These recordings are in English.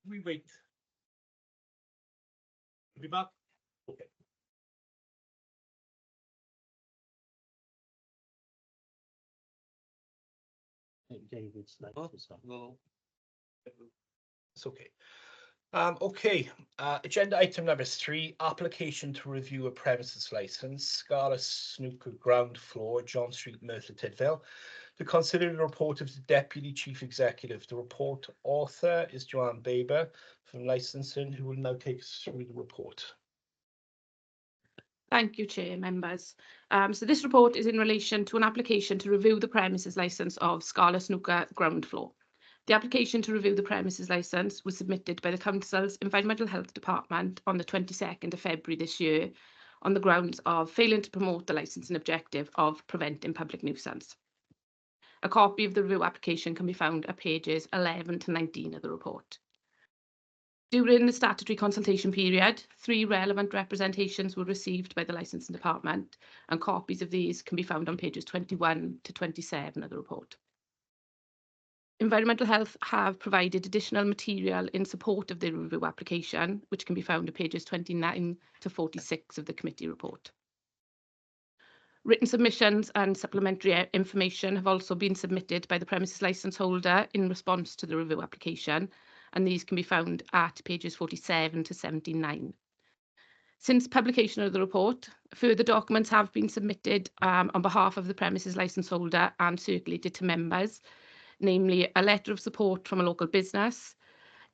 We wait. Be back. Okay. David's like this one. No. It's okay. Okay. Agenda item number 3, application to review a premises license, Scala Snooker ground floor, John Street, Merthyr Tydfil. To consider the report of the Deputy Chief Executive. The report author is Joanne Baber from Licensing, who will now take us through the report. Thank you, Chair, members. So this report is in relation to an application to review the premises licence of Scala Snooker ground floor. The application to review the premises licence was submitted by the Council's Environmental Health Department on the 22nd of February this year on the grounds of failing to promote the licensing objective of preventing public nuisance. A copy of the review application can be found at pages 11 to 19 of the report. During the statutory consultation period, 3 relevant representations were received by the Licensing Department, and copies of these can be found on pages 21 to 27 of the report. Environmental Health have provided additional material in support of the review application, which can be found at pages 29 to 46 of the committee report. Written submissions and supplementary information have also been submitted by the premises licence holder in response to the review application, and these can be found at pages 47 to 79. Since publication of the report, further documents have been submitted on behalf of the premises licence holder and circulated to members, namely a letter of support from a local business,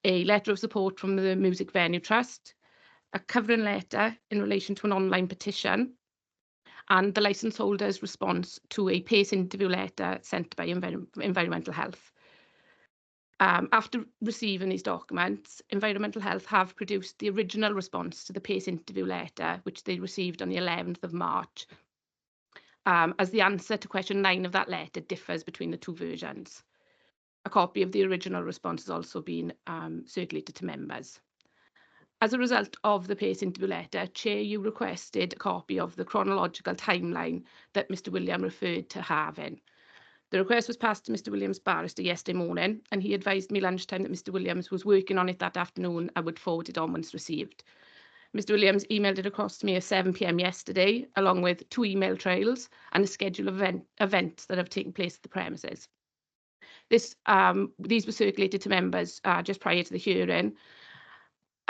a letter of support from the Music Venue Trust, a covering letter in relation to an online petition, and the licence holder's response to a PACE interview letter sent by Environmental Health. After receiving these documents, Environmental Health have produced the original response to the PACE interview letter, which they received on the 11th of March, as the answer to question 9 of that letter differs between the 2 versions. A copy of the original response has also been circulated to members. As a result of the PACE interview letter, Chair, you requested a copy of the chronological timeline that Mr William referred to having. The request was passed to Mr Williams' barrister yesterday morning, and he advised me lunchtime that Mr Williams was working on it that afternoon and would forward it on once received. Mr Williams emailed it across to me at 7 p.m. yesterday, along with 2 email trails and a schedule of events that have taken place at the premises. These were circulated to members just prior to the hearing,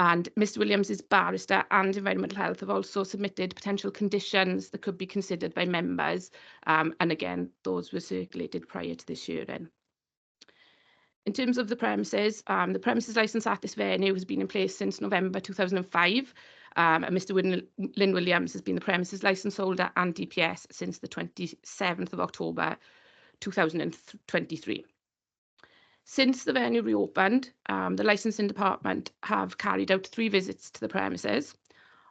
and Mr Williams' barrister and Environmental Health have also submitted potential conditions that could be considered by members, and again, those were circulated prior to this hearing. In terms of the premises licence at this venue has been in place since November 2005, and Mr Lynn Williams has been the premises licence holder and DPS since the 27th of October 2023. Since the venue reopened, the Licensing Department have carried out 3 visits to the premises.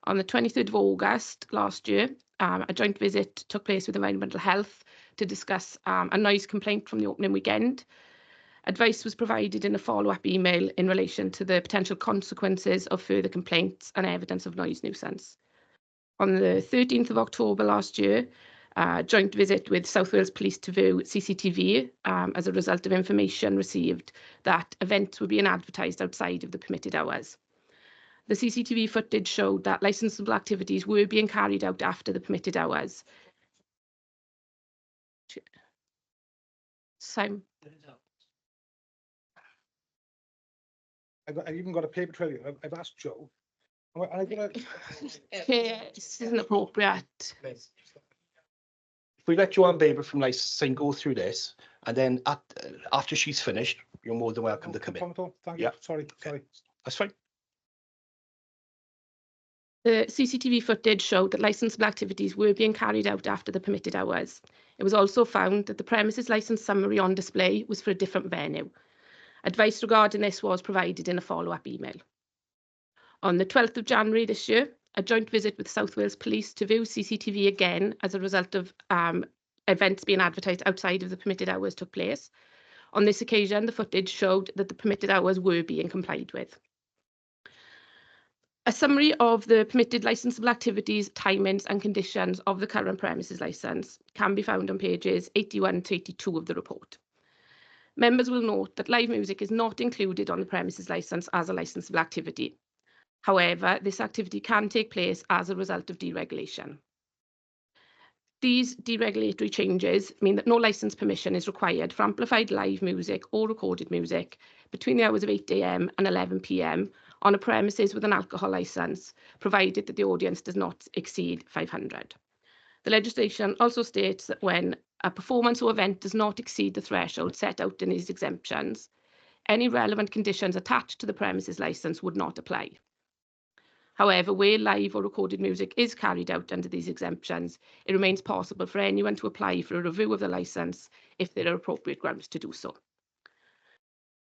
On the 23rd of August last year, a joint visit took place with Environmental Health to discuss a noise complaint from the opening weekend. Advice was provided in a follow-up email in relation to the potential consequences of further complaints and evidence of noise nuisance. On the 13th of October last year, a joint visit with South Wales Police to view CCTV as a result of information received that events were being advertised outside of the permitted hours. The CCTV footage showed that licensable activities were being carried out after the permitted hours. Simon. I've even got a paper trail. I've asked Joe. This isn't appropriate. If we let Joanne Baber from Licensing go through this, and then after she's finished, you're more than welcome to come in. Thank you. Yeah. Sorry. That's fine. The CCTV footage showed that licensable activities were being carried out after the permitted hours. It was also found that the premises licence summary on display was for a different venue. Advice regarding this was provided in a follow-up email. On the 12th of January this year, a joint visit with South Wales Police to view CCTV again as a result of events being advertised outside of the permitted hours took place. On this occasion, the footage showed that the permitted hours were being complied with. A summary of the permitted licensable activities, timings and conditions of the current premises licence can be found on pages 81 to 82 of the report. Members will note that live music is not included on the premises licence as a licensable activity. However, this activity can take place as a result of deregulation. These deregulatory changes mean that no licence permission is required for amplified live music or recorded music between the hours of 8 AM and 11 PM on a premises with an alcohol licence, provided that the audience does not exceed 500. The legislation also states that when a performance or event does not exceed the threshold set out in these exemptions, any relevant conditions attached to the premises licence would not apply. However, where live or recorded music is carried out under these exemptions, it remains possible for anyone to apply for a review of the licence if there are appropriate grounds to do so.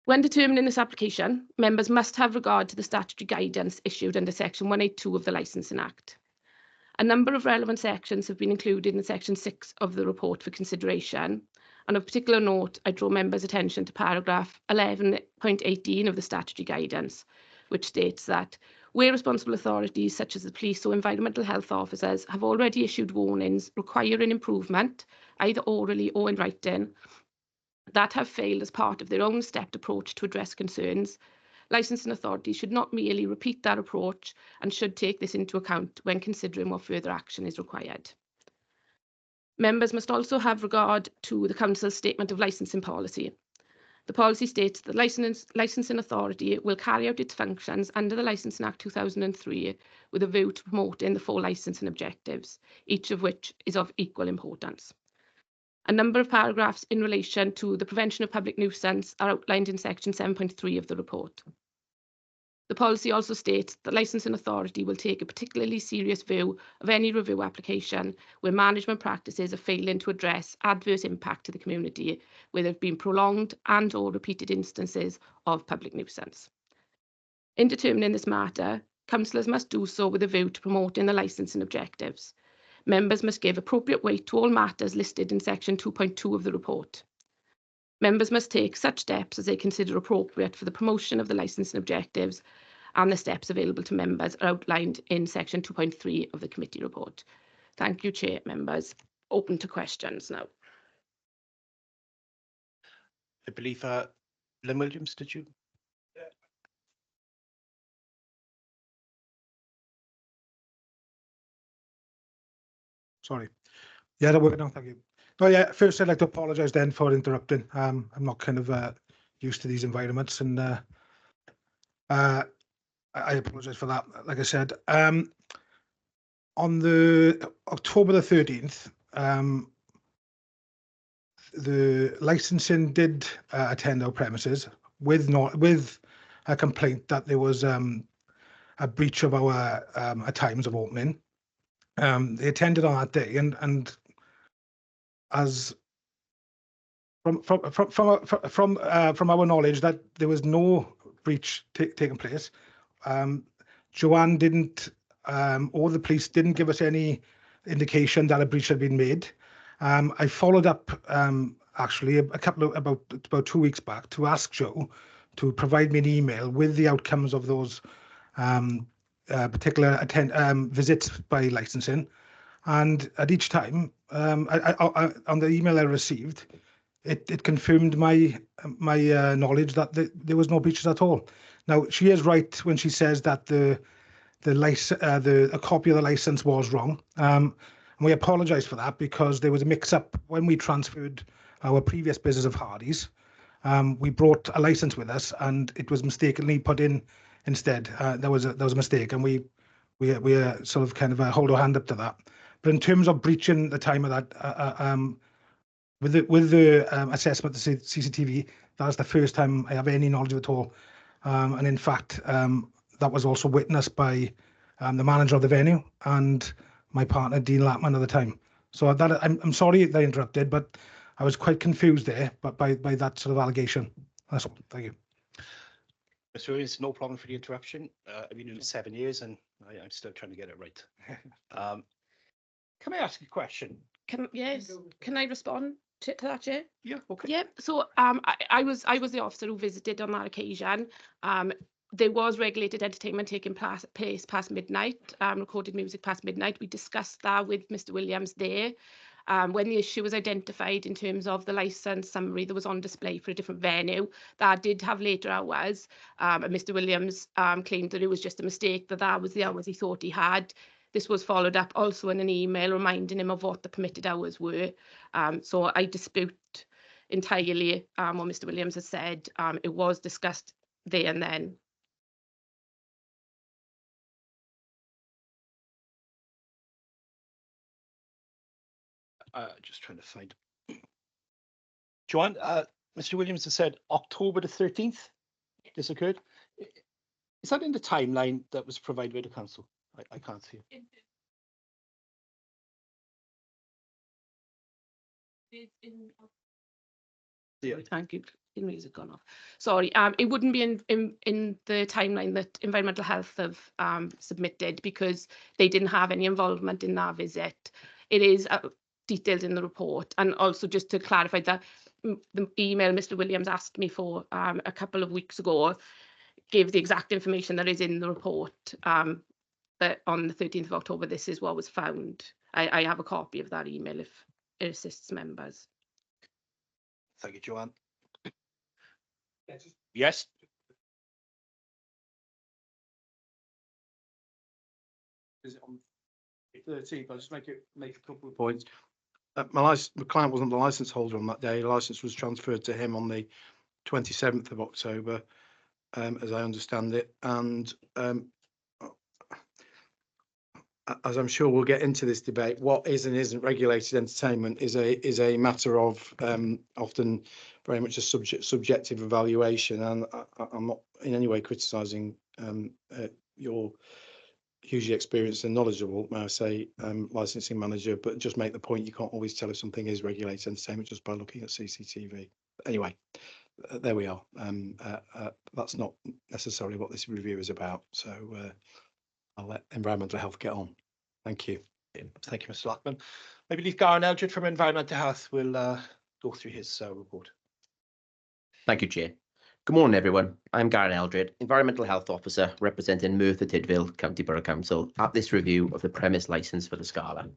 When determining this application, members must have regard to the statutory guidance issued under Section 182 of the Licensing Act. A number of relevant sections have been included in Section 6 of the report for consideration, and of particular note, I draw members' attention to paragraph 11.18 of the statutory guidance, which states that where responsible authorities such as the police or environmental health officers have already issued warnings requiring improvement, either orally or in writing, that have failed as part of their own stepped approach to address concerns, licensing authorities should not merely repeat that approach and should take this into account when considering what further action is required. Members must also have regard to the Council's statement of licensing policy. The policy states that the licensing authority will carry out its functions under the Licensing Act 2003 with a view to promoting the 4 licensing objectives, each of which is of equal importance. A number of paragraphs in relation to the prevention of public nuisance are outlined in Section 7.3 of the report. The policy also states that the licensing authority will take a particularly serious view of any review application where management practices are failing to address adverse impact to the community, where there have been prolonged and or repeated instances of public nuisance. In determining this matter, councillors must do so with a view to promoting the licensing objectives. Members must give appropriate weight to all matters listed in Section 2.2 of the report. Members must take such steps as they consider appropriate for the promotion of the licensing objectives, and the steps available to members are outlined in Section 2.3 of the committee report. Thank you, Chair. Members, open to questions now. I believe Lynn Williams, did you? Sorry. Yeah, that worked now. Thank you. No, yeah, first I'd like to apologise then for interrupting. I'm not kind of used to these environments, and I apologise for that. Like I said, on the October the 13th, the licensing did attend our premises with a complaint that there was a breach of our times of opening. They attended on that day, and as from our knowledge that there was no breach taking place. Joanne didn't, or the police didn't give us any indication that a breach had been made. I followed up actually about 2 weeks back to ask Joe to provide me an email with the outcomes of those particular visits by licensing, and at each time on the email I received, it confirmed my knowledge that there was no breaches at all. Now, she is right when she says that a copy of the license was wrong. And we apologise for that, because there was a mix-up when we transferred our previous business of Hardy's. We brought a license with us, and it was mistakenly put in instead. There was a mistake, and we sort of kind of hold our hand up to that. But in terms of breaching the time of that, with the assessment of the CCTV, that's the first time I have any knowledge of it at all. And in fact, that was also witnessed by the manager of the venue and my partner, Dean Lapman, at the time. So that I'm sorry that I interrupted, but I was quite confused there, but by that sort of allegation. That's all. Thank you. Mr. Williams, no problem for the interruption. I've been doing it 7 years, and I'm still trying to get it right. Can I ask a question? Can I respond to that, Chair? Yeah, okay. Yeah, so I was the officer who visited on that occasion. There was regulated entertainment taking place past midnight, recorded music past midnight. We discussed that with Mr. Williams there. When the issue was identified in terms of the licence summary that was on display for a different venue, that did have later hours, and Mr Williams claimed that it was just a mistake, that was the hours he thought he had. This was followed up also in an email reminding him of what the permitted hours were. So I dispute entirely what Mr Williams has said. It was discussed there and then. Just trying to find. Joanne, Mr Williams has said October the 13th this occurred. Is that in the timeline that was provided by the council? I can't see it. Yeah. Thank you. Has it gone off? Sorry, it wouldn't be in the timeline that Environmental Health have submitted, because they didn't have any involvement in that visit. It is detailed in the report. And also, just to clarify, that the email Mr Williams asked me for a couple of weeks ago gave the exact information that is in the report. But on the 13th of October, this is what was found. I have a copy of that email if it assists members. Thank you, Joanne. Yes. Is it on 13th? I'll just make a couple of points. My client wasn't the licence holder on that day. The licence was transferred to him on the 27th of October, as I understand it. And as I'm sure we'll get into this debate, what is and isn't regulated entertainment is a matter of often very much a subjective evaluation. And I'm not in any way criticising your hugely experienced and knowledgeable, may I say, licensing manager, but just make the point you can't always tell if something is regulated entertainment just by looking at CCTV. Anyway, there we are. That's not necessarily what this review is about. So I'll let Environmental Health get on. Thank you. Thank you, Mr Lockman. Maybe leave Garen Eldred from Environmental Health will go through his report. Thank you, Chair. Good morning, everyone. I'm Garen Eldred, Environmental Health Officer representing Merthyr Tydfil County Borough Council at this review of the premise licence for the Scala.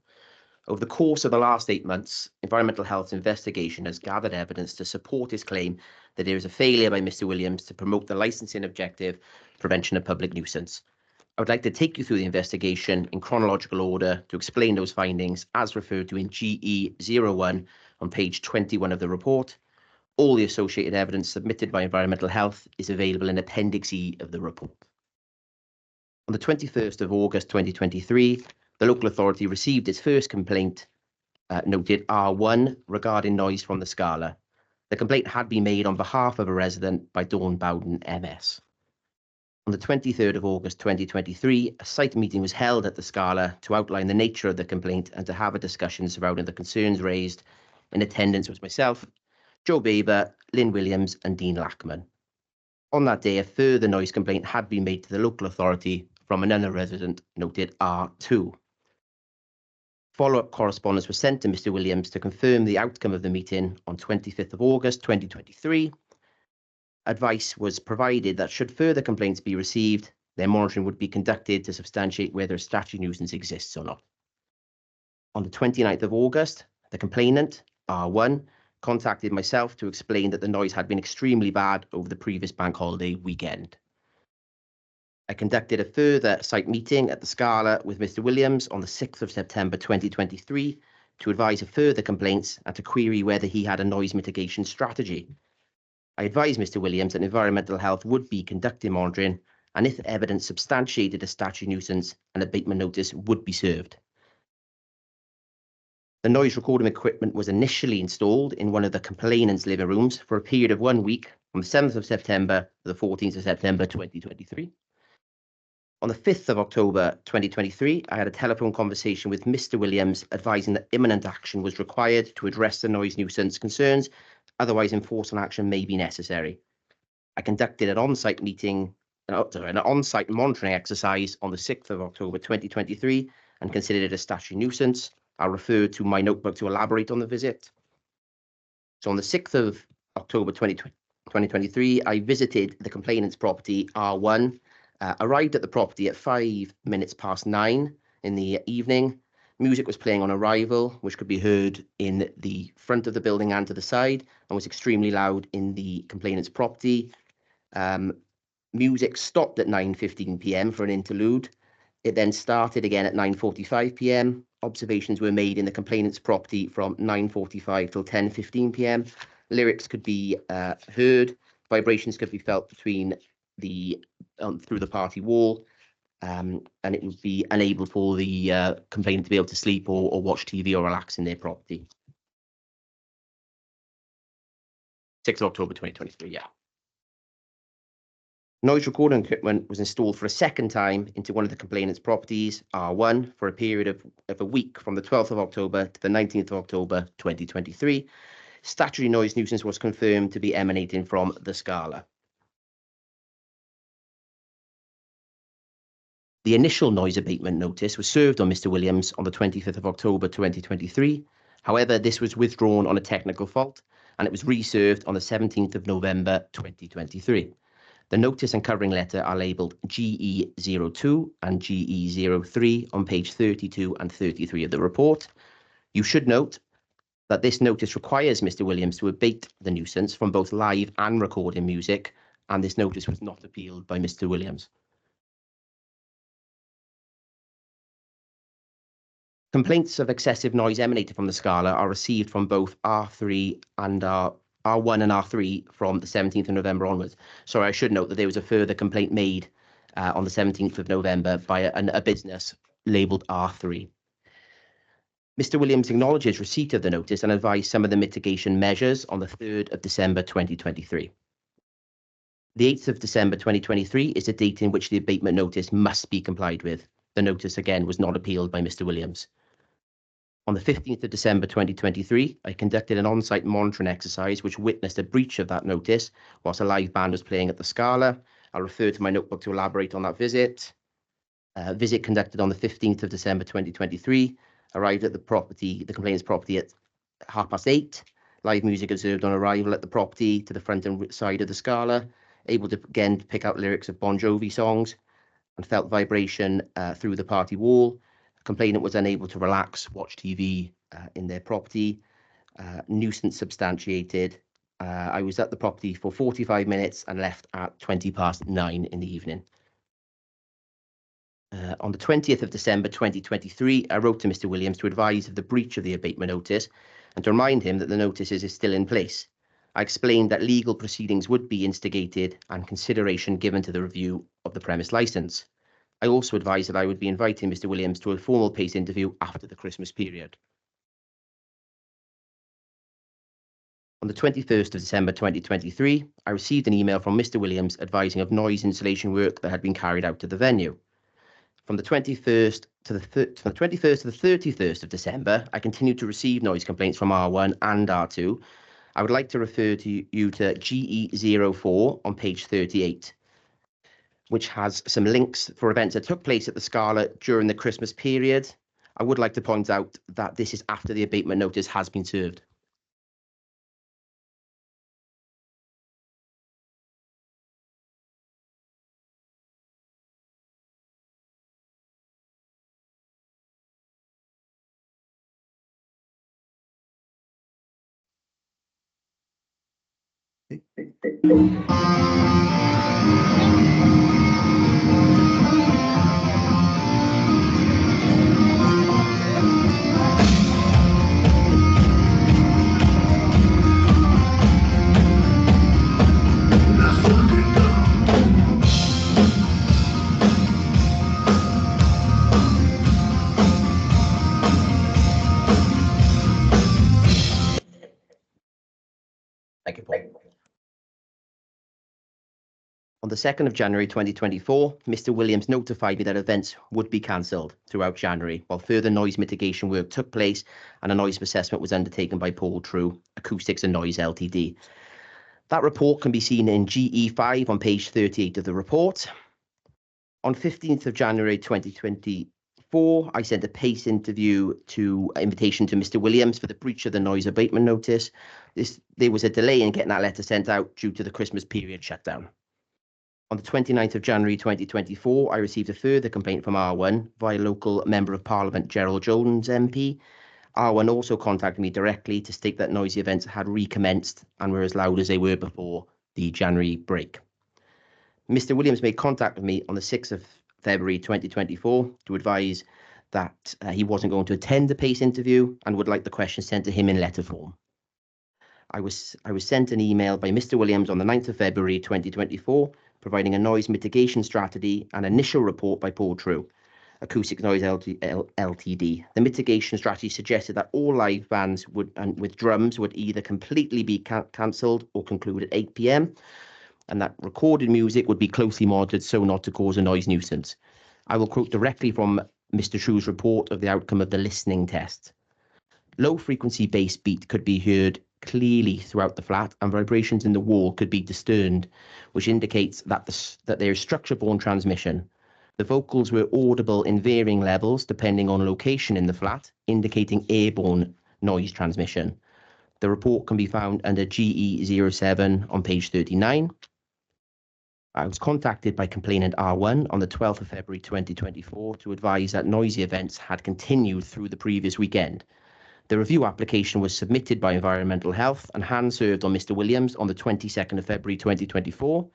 Over the course of the last 8 months, Environmental Health's investigation has gathered evidence to support his claim that there is a failure by Mr Williams to promote the licensing objective, prevention of public nuisance. I would like to take you through the investigation in chronological order to explain those findings as referred to in GE01 on page 21 of the report. All the associated evidence submitted by Environmental Health is available in Appendix E of the report. On the 21st of August 2023, the local authority received its first complaint, noted R1, regarding noise from the Scala. The complaint had been made on behalf of a resident by Dawn Bowden, MS. On the 23rd of August 2023, a site meeting was held at the Scala to outline the nature of the complaint and to have a discussion surrounding the concerns raised. In attendance was myself, Joe Baber, Lynn Williams and Dean Lackman. On that day, a further noise complaint had been made to the local authority from another resident, noted R2. Follow-up correspondence was sent to Mr Williams to confirm the outcome of the meeting on 25th of August 2023. Advice was provided that should further complaints be received, their monitoring would be conducted to substantiate whether a statutory nuisance exists or not. On the 29th of August, the complainant, R1, contacted myself to explain that the noise had been extremely bad over the previous bank holiday weekend. I conducted a further site meeting at the Scala with Mr Williams on the 6th of September 2023 to advise of further complaints and to query whether he had a noise mitigation strategy. I advised Mr Williams that Environmental Health would be conducting monitoring, and if evidence substantiated a statutory nuisance, an abatement notice would be served. The noise recording equipment was initially installed in one of the complainant's living rooms for a period of 1 week, from the 7th of September to the 14th of September 2023. On the 5th of October 2023, I had a telephone conversation with Mr Williams advising that imminent action was required to address the noise nuisance concerns, otherwise enforcement action may be necessary. I conducted an on-site monitoring exercise on the 6th of October 2023 and considered it a statutory nuisance. I'll refer to my notebook to elaborate on the visit. So on the 6th of October 2023, I visited the complainant's property, R1, arrived at the property at 9 in the evening, Music was playing on arrival, which could be heard in the front of the building and to the side, and was extremely loud in the complainant's property. Music stopped at 9:15 p.m. for an interlude. It then started again at 9:45 p.m. Observations were made in the complainant's property from 9:45 till 10:15 p.m. Lyrics could be heard. Vibrations could be felt between through the party wall, and it would be unable for the complainant to be able to sleep or watch TV or relax in their property. 6th of October 2023, yeah. Noise recording equipment was installed for a second time into one of the complainant's properties, R1, for a period of a week from the 12th of October to the 19th of October 2023. Statutory noise nuisance was confirmed to be emanating from the Scala. The initial noise abatement notice was served on Mr. Williams on the 25th of October 2023. However, this was withdrawn on a technical fault, and it was reserved on the 17th of November 2023. The notice and covering letter are labelled GE02 and GE03 on page 32 and 33 of the report. You should note that this notice requires Mr. Williams to abate the nuisance from both live and recording music, and this notice was not appealed by Mr. Williams. Complaints of excessive noise emanating from the Scala are received from both R3 and R1 and R3 from the 17th of November onwards. Sorry, I should note that there was a further complaint made on the 17th of November by a business labelled R3. Mr. Williams acknowledges receipt of the notice and advised some of the mitigation measures on the 3rd of December 2023. The 8th of December 2023 is the date in which the abatement notice must be complied with. The notice, again, was not appealed by Mr. Williams. On the 15th of December 2023, I conducted an on-site monitoring exercise which witnessed a breach of that notice whilst a live band was playing at the Scala. I'll refer to my notebook to elaborate on that visit. Visit conducted on the 15th of December 2023, arrived at the complainant's property at 8:30. Live music observed on arrival at the property to the front and side of the Scala, able to again pick out lyrics of Bon Jovi songs, and felt vibration through the party wall. Complainant was unable to relax, watch TV in their property. Nuisance substantiated. I was at the property for 45 minutes and left at 9:20 in the evening. On the 20th of December 2023, I wrote to Mr. Williams to advise of the breach of the abatement notice and to remind him that the notice is still in place. I explained that legal proceedings would be instigated and consideration given to the review of the premise licence. I also advised that I would be inviting Mr. Williams to a formal PACE interview after the Christmas period. On the 21st of December 2023, I received an email from Mr. Williams advising of noise insulation work that had been carried out at the venue. From the 21st to the 31st of December, I continued to receive noise complaints from R1 and R2. I would like to refer you to GE04 on page 38. Which has some links for events that took place at the Scala during the Christmas period. I would like to point out that this is after the abatement notice has been served. Thank you, Paul. On the 2nd of January 2024, Mr. Williams notified me that events would be cancelled throughout January, while further noise mitigation work took place and a noise assessment was undertaken by Paul True, Acoustics and Noise Ltd. That report can be seen in GE5 on page 38 of the report. On 15th of January 2024, I sent a PACE invitation to Mr. Williams for the breach of the noise abatement notice. There was a delay in getting that letter sent out due to the Christmas period shutdown. On the 29th of January 2024, I received a further complaint from R1 via local Member of Parliament Gerald Jones MP. R1 also contacted me directly to state that noisy events had recommenced and were as loud as they were before the January break. Mr. Williams made contact with me on the 6th of February 2024 to advise that he wasn't going to attend the PACE interview and would like the questions sent to him in letter form. I was sent an email by Mr. Williams on the 9th of February 2024 providing a noise mitigation strategy and initial report by Paul True, Acoustic Noise Ltd. The mitigation strategy suggested that all live bands with drums would either completely be cancelled or conclude at 8 p.m. and that recorded music would be closely monitored so not to cause a noise nuisance. I will quote directly from Mr. True's report of the outcome of the listening test. Low frequency bass beat could be heard clearly throughout the flat and vibrations in the wall could be discerned, which indicates that there is structure-borne transmission. The vocals were audible in varying levels depending on location in the flat, indicating airborne noise transmission. The report can be found under GE07 on page 39. I was contacted by complainant R1 on the 12th of February 2024 to advise that noisy events had continued through the previous weekend. The review application was submitted by Environmental Health and hand-served on Mr. Williams on the 22nd of February 2024.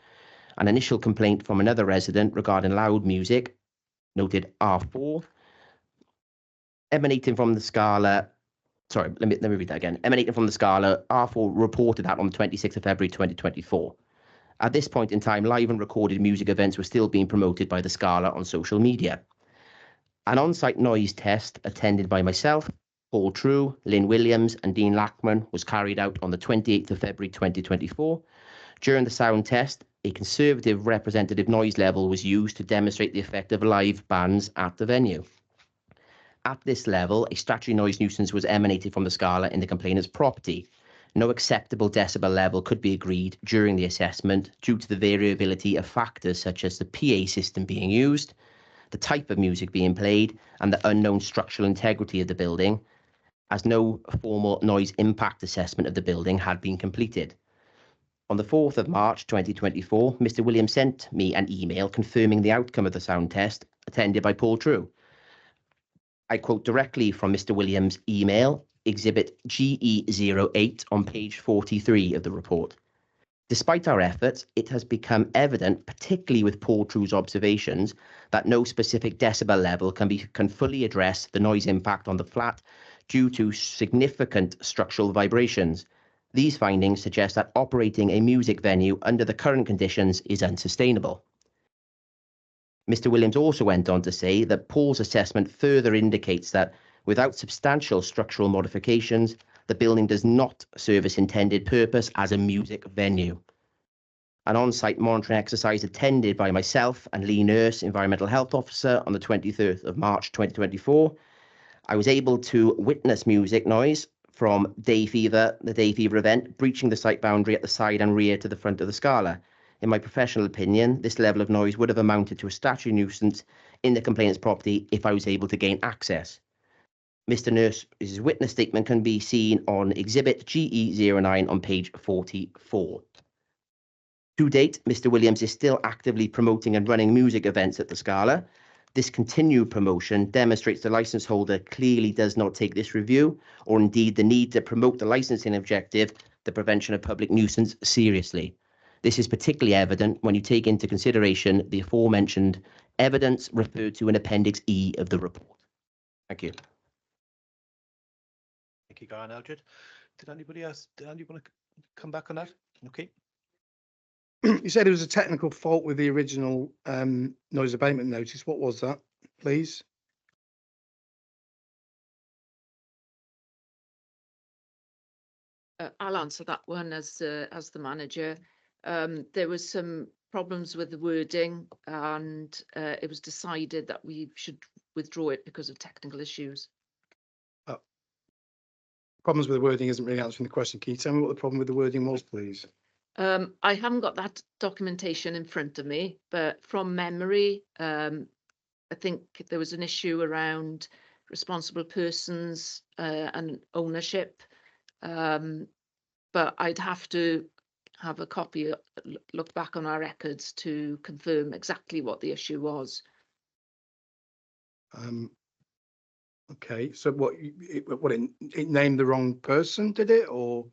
An initial complaint from another resident regarding loud music, noted R4, emanating from the Scala. Sorry, let me read that again. Emanating from the Scala, R4 reported that on the 26th of February 2024. At this point in time, live and recorded music events were still being promoted by the Scala on social media. An on-site noise test attended by myself, Paul True, Lynn Williams and Dean Lackman was carried out on the 28th of February 2024. During the sound test, a conservative representative noise level was used to demonstrate the effect of live bands at the venue. At this level, a statutory noise nuisance was emanated from the Scala in the complainant's property. No acceptable decibel level could be agreed during the assessment due to the variability of factors such as the PA system being used, the type of music being played, and the unknown structural integrity of the building, as no formal noise impact assessment of the building had been completed. On the 4th of March 2024, Mr. Williams sent me an email confirming the outcome of the sound test attended by Paul True. I quote directly from Mr. Williams' email, Exhibit GE08 on page 43 of the report. Despite our efforts, it has become evident, particularly with Paul True's observations, that no specific decibel level can fully address the noise impact on the flat due to significant structural vibrations. These findings suggest that operating a music venue under the current conditions is unsustainable. Mr. Williams also went on to say that Paul's assessment further indicates that without substantial structural modifications, the building does not serve its intended purpose as a music venue. An on-site monitoring exercise attended by myself and Lee Nurse, Environmental Health Officer, on the 23rd of March 2024. I was able to witness music noise from the Day Fever event, breaching the site boundary at the side and rear to the front of the Scala. In my professional opinion, this level of noise would have amounted to a statutory nuisance in the complainant's property if I was able to gain access. Mr. Nurse's witness statement can be seen on Exhibit GE09 on page 44. To date, Mr. Williams is still actively promoting and running music events at the Scala. This continued promotion demonstrates the licence holder clearly does not take this review, or indeed the need to promote the licensing objective, the prevention of public nuisance, seriously. This is particularly evident when you take into consideration the aforementioned evidence referred to in Appendix E of the report. Thank you. Thank you, Garen Eldred. Did anybody else want to come back on that? Okay. You said it was a technical fault with the original noise abatement notice. What was that, please? I'll answer that one as the manager. There was some problems with the wording, and it was decided that we should withdraw it because of technical issues. Problems with the wording isn't really answering the question. Can you tell me what the problem with the wording was, please? I haven't got that documentation in front of me, but from memory, I think there was an issue around responsible persons and ownership. But I'd have to have a copy, look back on our records to confirm exactly what the issue was. Okay, so it named the wrong person, did it, or?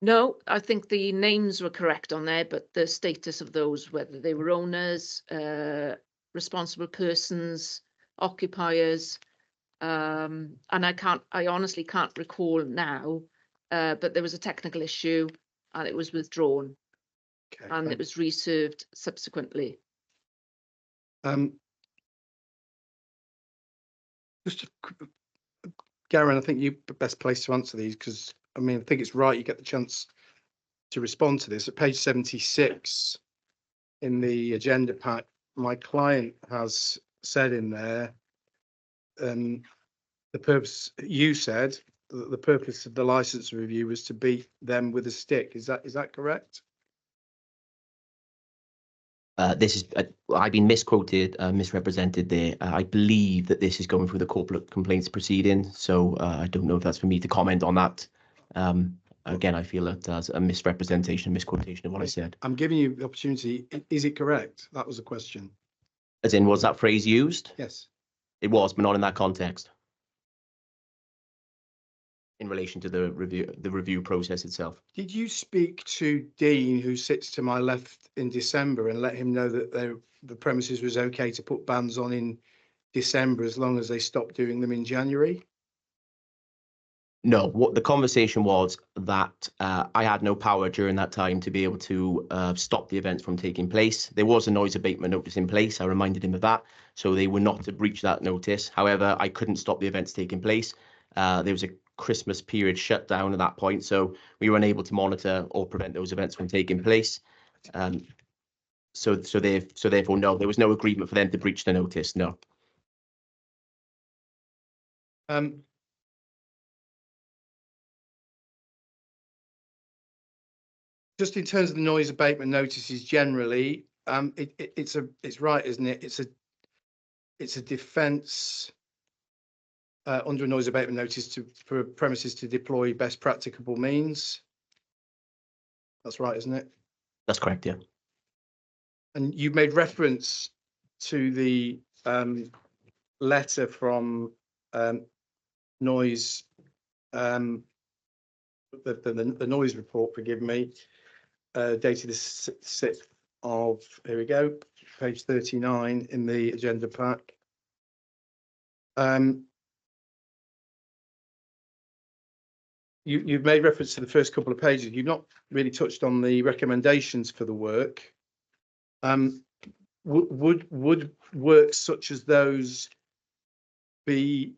No, I think the names were correct on there, but the status of those, whether they were owners, responsible persons, occupiers, and I honestly can't recall now, but there was a technical issue and it was withdrawn Okay, and it was reserved subsequently. Just Garen, I think you're the best place to answer these, because I mean, I think it's right you get the chance to respond to this. At page 76 in the agenda pack, my client has said in there, the purpose, you said that the purpose of the license review was to beat them with a stick. Is that correct? I've been misquoted, misrepresented there. I believe that this is going through the corporate complaints proceeding, so I don't know if that's for me to comment on that. Again, I feel that as a misrepresentation, misquotation of what I said. I'm giving you the opportunity. Is it correct? That was the question. As in, was that phrase used? Yes. It was, but not in that context. In relation to the review process itself. Did you speak to Dean, who sits to my left, in December, and let him know that the premises was okay to put bans on in December as long as they stopped doing them in January? No, what the conversation was that I had no power during that time to be able to stop the events from taking place. There was a noise abatement notice in place. I reminded him of that. So they were not to breach that notice. However, I couldn't stop the events taking place. There was a Christmas period shutdown at that point. So we were unable to monitor or prevent those events from taking place. So therefore, no, there was no agreement for them to breach the notice. No. Just in terms of the noise abatement notices generally, it's right, isn't it? It's a defence under a noise abatement notice for premises to deploy best practicable means. That's right, isn't it? That's correct, yeah. And you've made reference to the letter from noise, the noise report, forgive me, dated the 6th of, here we go, page 39 in the agenda pack. You've made reference to the first couple of pages. You've not really touched on the recommendations for the work. Would works such as those be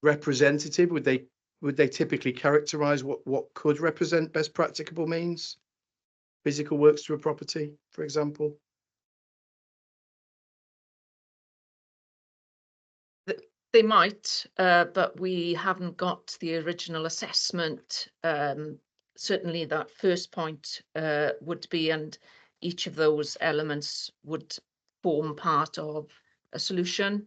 representative? Would they typically characterize what could represent best practicable means? Physical works to a property, for example? They might, but we haven't got the original assessment. Certainly that first point would be, and each of those elements would form part of a solution.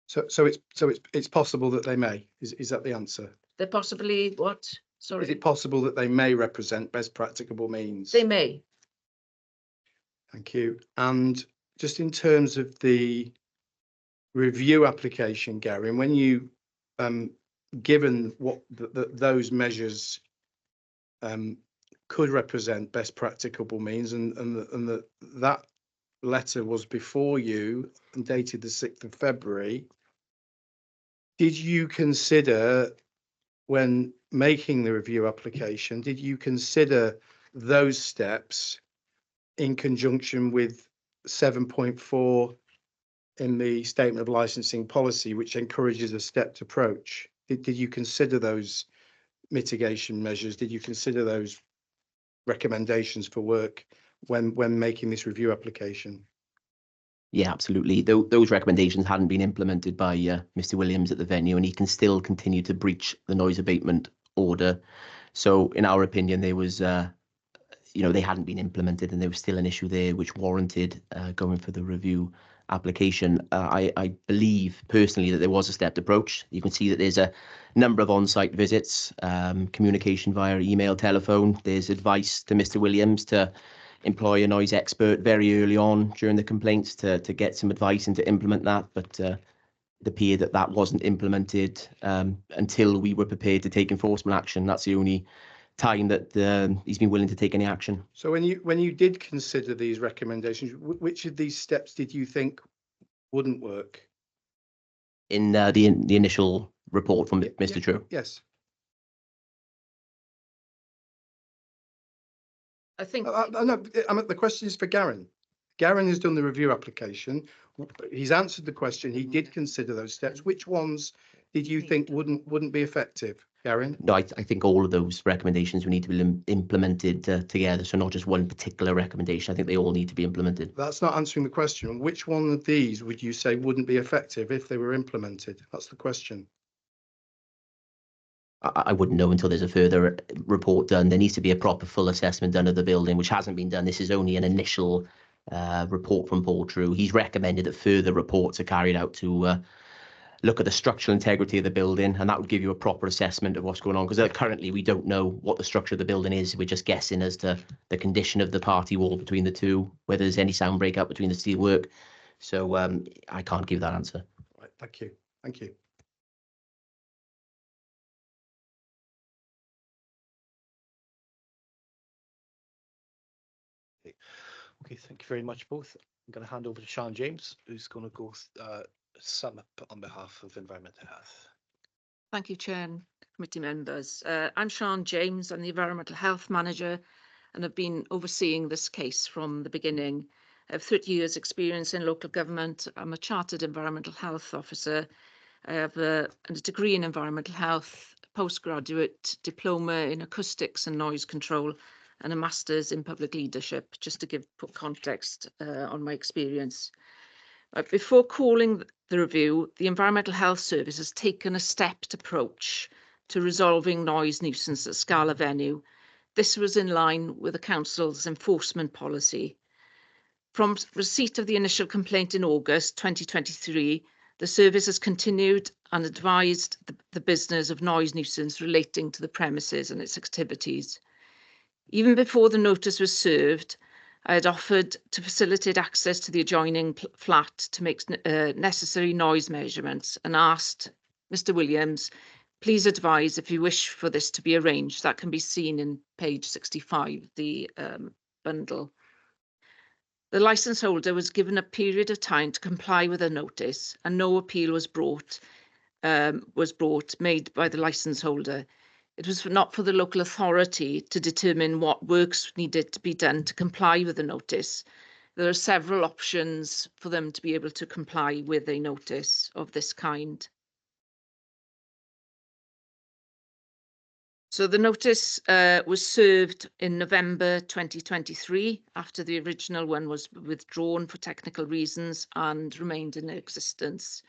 So it's possible that they may. Is that the answer? They're possibly what? Sorry. Is it possible that they may represent best practicable means? They may. Thank you. And just in terms of the review application, Gary, when you given what those measures could represent best practicable means, and that letter was before you and dated the 6th of February, did you consider, when making the review application, did you consider those steps in conjunction with 7.4 in the statement of licensing policy, which encourages a stepped approach? Did you consider those mitigation measures? Did you consider those recommendations for work when making this review application? Yeah, absolutely. Those recommendations hadn't been implemented by Mr. Williams at the venue, and he can still continue to breach the noise abatement order. So in our opinion, there was, they hadn't been implemented, and there was still an issue there which warranted going for the review application. I believe personally that there was a stepped approach. You can see that there's a number of on-site visits, communication via email, telephone. There's advice to Mr. Williams to employ a noise expert very early on during the complaints to get some advice and to implement that. But it appeared that that wasn't implemented until we were prepared to take enforcement action. That's the only time that he's been willing to take any action. So when you did consider these recommendations, which of these steps did you think wouldn't work? In the initial report from Mr. True. Yes. I think No, the question is for Garen. Garen has done the review application. He's answered the question. He did consider those steps. Which ones did you think wouldn't be effective, Garen? No, I think all of those recommendations will need to be implemented together. So not just one particular recommendation. I think they all need to be implemented. That's not answering the question. Which one of these would you say wouldn't be effective if they were implemented? That's the question. I wouldn't know until there's a further report done. There needs to be a proper full assessment done of the building, which hasn't been done. This is only an initial report from Paul True. He's recommended that further reports are carried out to look at the structural integrity of the building, and that would give you a proper assessment of what's going on. Because currently we don't know what the structure of the building is. We're just guessing as to the condition of the party wall between the two, whether there's any sound breakout between the steelwork. So I can't give that answer. Right, thank you. Thank you. Okay, thank you very much both. I'm going to hand over to Sean James, who's going to go sum up on behalf of Environmental Health. Thank you, Chair and committee members. I'm Sean James. I'm the Environmental Health Manager and have been overseeing this case from the beginning. I have 30 years experience in local government. I'm a Chartered Environmental Health Officer. I have a degree in Environmental Health, postgraduate diploma in Acoustics and Noise Control, and a Master's in Public Leadership, just to put context on my experience. Before calling the review, the Environmental Health Service has taken a stepped approach to resolving noise nuisance at Scala Venue. This was in line with the Council's enforcement policy. From receipt of the initial complaint in August 2023, the service has continued and advised the business of noise nuisance relating to the premises and its activities. Even before the notice was served, I had offered to facilitate access to the adjoining flat to make necessary noise measurements and asked Mr. Williams, please advise if you wish for this to be arranged. That can be seen in page 65, the bundle. The licence holder was given a period of time to comply with the notice, and no appeal was made by the licence holder. It was not for the local authority to determine what works needed to be done to comply with the notice. There are several options for them to be able to comply with a notice of this kind. So the notice was served in November 2023 after the original one was withdrawn for technical reasons and remained in existence.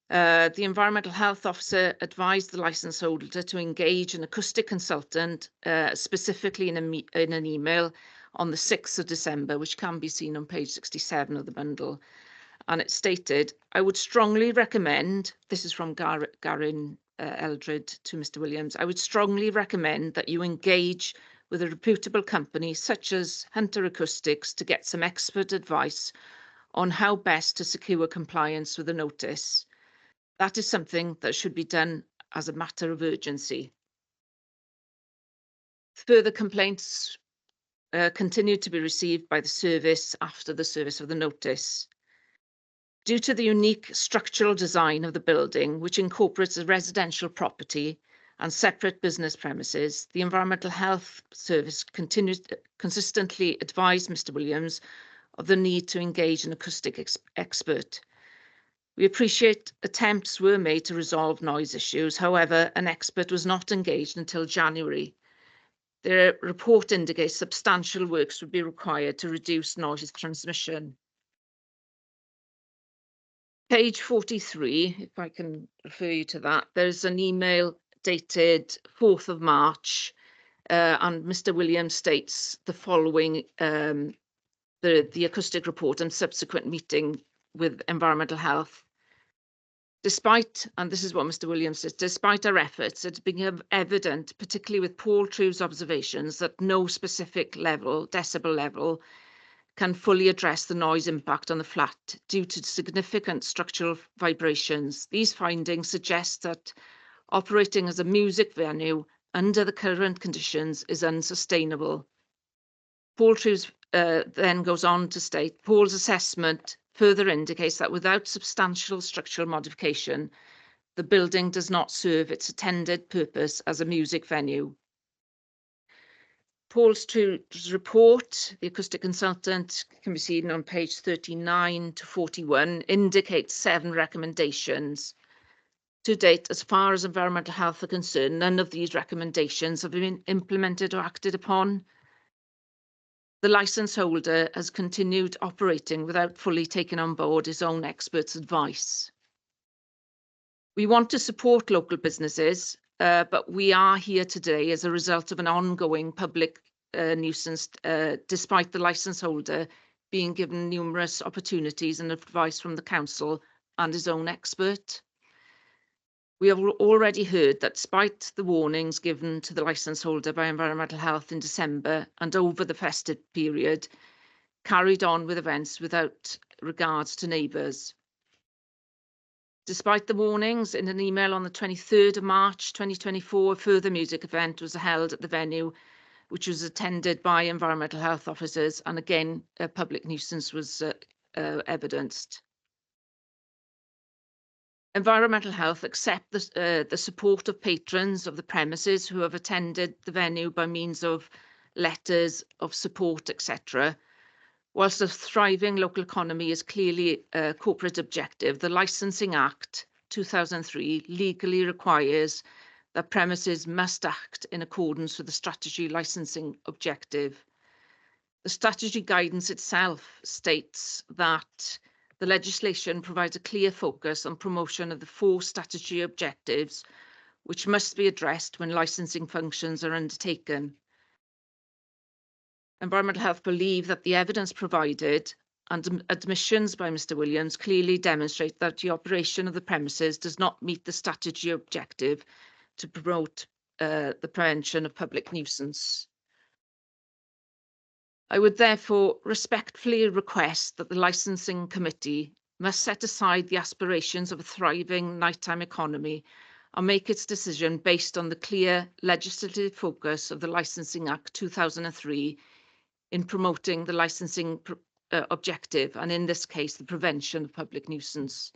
The Environmental Health Officer advised the licence holder to engage an acoustic consultant, specifically in an email on the 6th of December, which can be seen on page 67 of the bundle. And it stated, I would strongly recommend, this is from Garen Eldred to Mr. Williams, I would strongly recommend that you engage with a reputable company such as Hunter Acoustics to get some expert advice on how best to secure compliance with the notice. That is something that should be done as a matter of urgency. Further complaints continued to be received by the service after the service of the notice. Due to the unique structural design of the building, which incorporates a residential property and separate business premises, the Environmental Health Service consistently advised Mr. Williams of the need to engage an acoustic expert. We appreciate attempts were made to resolve noise issues. However, an expert was not engaged until January. Their report indicates substantial works would be required to reduce noise transmission. Page 43, if I can refer you to that, there's an email dated 4th of March, and Mr. Williams states the following, the acoustic report and subsequent meeting with environmental health. Despite, and this is what Mr. Williams says, despite our efforts, it's become evident, particularly with Paul Trew's observations, that no specific level, decibel level, can fully address the noise impact on the flat due to significant structural vibrations. These findings suggest that operating as a music venue under the current conditions is unsustainable. Paul Trew's then goes on to state, Paul's assessment further indicates that without substantial structural modification, the building does not serve its intended purpose as a music venue. Paul Trew's report, the acoustic consultant, can be seen on page 39 to 41, indicates 7 recommendations. To date, as far as environmental health are concerned, none of these recommendations have been implemented or acted upon. The licence holder has continued operating without fully taking on board his own experts' advice. We want to support local businesses, but we are here today as a result of an ongoing public nuisance, despite the licence holder being given numerous opportunities and advice from the council and his own expert. We have already heard that despite the warnings given to the licence holder by Environmental Health in December and over the festive period, carried on with events without regards to neighbours. Despite the warnings, in an email on the 23rd of March 2024, a further music event was held at the venue, which was attended by environmental health officers, and again, a public nuisance was evidenced. Environmental health accept the support of patrons of the premises who have attended the venue by means of letters of support, etc. Whilst a thriving local economy is clearly a corporate objective, the Licensing Act 2003 legally requires that premises must act in accordance with the statutory licensing objective. The statutory guidance itself states that the legislation provides a clear focus on promotion of the 4 statutory objectives, which must be addressed when licensing functions are undertaken. Environmental Health believe that the evidence provided and admissions by Mr. Williams clearly demonstrate that the operation of the premises does not meet the statutory objective to promote the prevention of public nuisance. I would therefore respectfully request that the Licensing Committee must set aside the aspirations of a thriving nighttime economy and make its decision based on the clear legislative focus of the Licensing Act 2003 in promoting the licensing objective, and in this case, the prevention of public nuisance.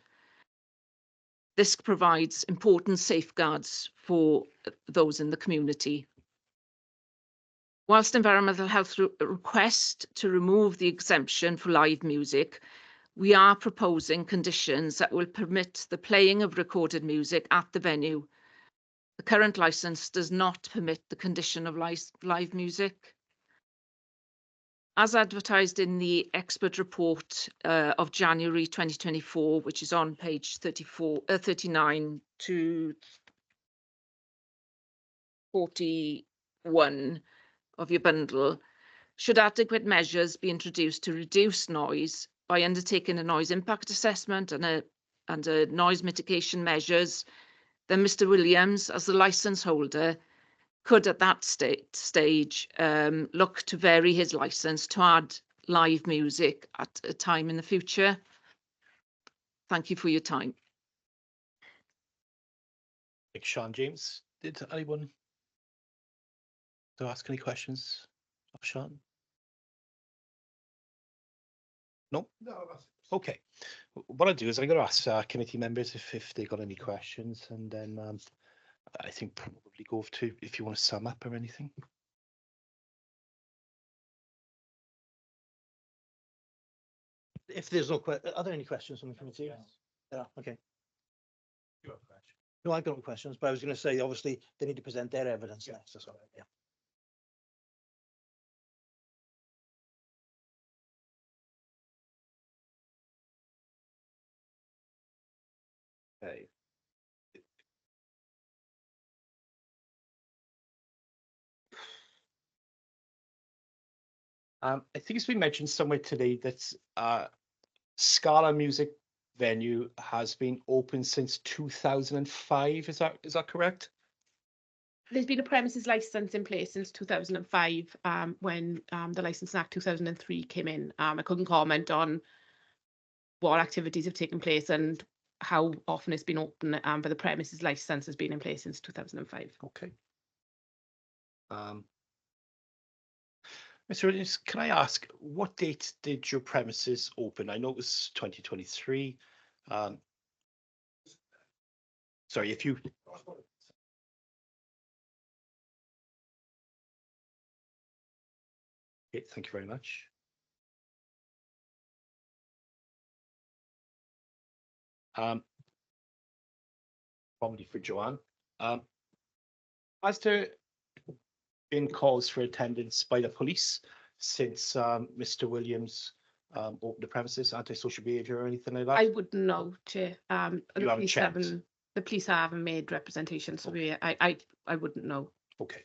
This provides important safeguards for those in the community. Whilst Environmental Health request to remove the exemption for live music, we are proposing conditions that will permit the playing of recorded music at the venue. The current licence does not permit the condition of live music. As advertised in the expert report of January 2024, which is on page 39 to 41 of your bundle, should adequate measures be introduced to reduce noise by undertaking a noise impact assessment and a noise mitigation measures, then Mr. Williams, as the licence holder, could at that stage look to vary his licence to add live music at a time in the future. Thank you for your time. Thanks, Sean. James, did anyone to ask any questions of Sean? No? Okay. What I'll do is I'm going to ask committee members if they got any questions, and then I think probably go to if you want to sum up or anything. If there's no are there any questions from the committee? Yes. Yeah, okay. You have a question. No, I've got no questions, but I was going to say, obviously, they need to present their evidence next as well. Yeah. Okay. I think it's been mentioned somewhere today that Scala Music venue has been open since 2005. Is that correct? There's been a premises licence in place since 2005, when the Licensing Act 2003 came in. I couldn't comment on what activities have taken place and how often it's been open, but the premises licence has been in place since 2005. Okay. Mr. Williams, can I ask, what date did your premises open? I know it was 2023. Sorry, if you. Okay, thank you very much. Probably for Joanne. Has there been calls for attendance by the police since Mr. Williams opened the premises, antisocial behaviour or anything like that? I wouldn't know, Chair. You haven't checked? The police haven't made representations, so I wouldn't know. Okay.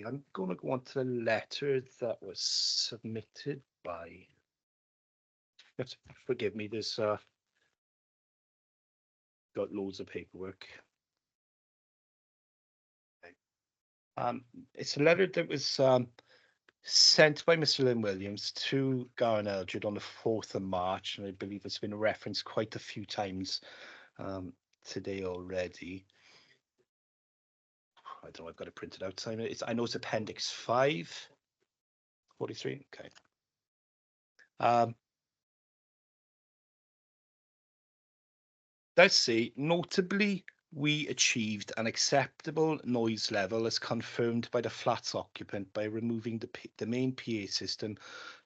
I'm going to go on to the letter that was submitted by. Forgive me, there's got loads of paperwork. Okay. It's a letter that was sent by Mr. Lynn Williams to Garen Eldred on the 4th of March, and I believe it's been referenced quite a few times today already. I don't know, I've got it printed out, Simon. I know it's Appendix 5, 43, okay. Let's say, notably, we achieved an acceptable noise level as confirmed by the flat's occupant by removing the main PA system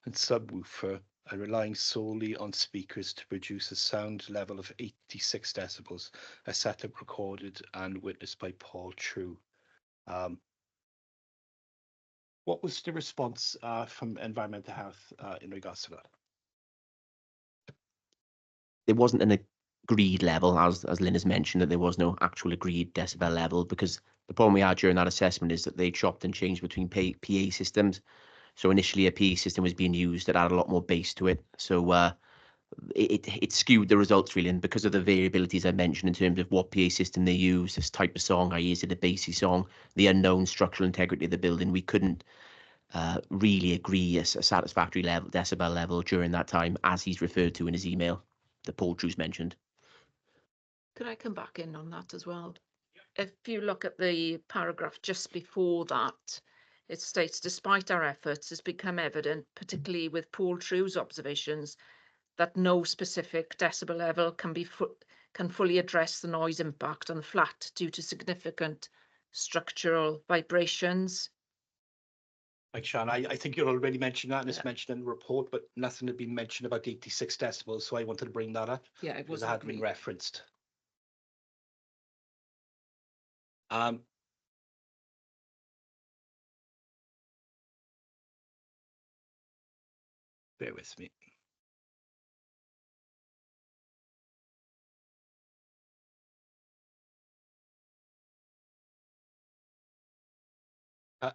and subwoofer and relying solely on speakers to produce a sound level of 86 decibels, a setup recorded and witnessed by Paul True. What was the response from Environmental Health in regards to that? There wasn't an agreed level, as Lynn has mentioned, that there was no actual agreed decibel level, because the problem we had during that assessment is that they chopped and changed between PA systems. So initially a PA system was being used that had a lot more bass to it. So it skewed the results really, and because of the variabilities I mentioned in terms of what PA system they use, this type of song, i.e. is it a bassy song, the unknown structural integrity of the building, we couldn't really agree a satisfactory level, decibel level during that time, as he's referred to in his email that Paul Drew's mentioned. Could I come back in on that as well? If you look at the paragraph just before that, it states, despite our efforts, it's become evident, particularly with Paul Trew's observations, that no specific decibel level can fully address the noise impact on the flat due to significant structural vibrations. Like Sean, I think you already mentioned that, and it's mentioned in the report, but nothing had been mentioned about 86 decibels, so I wanted to bring that up. Yeah, it was. It had been referenced. Bear with me.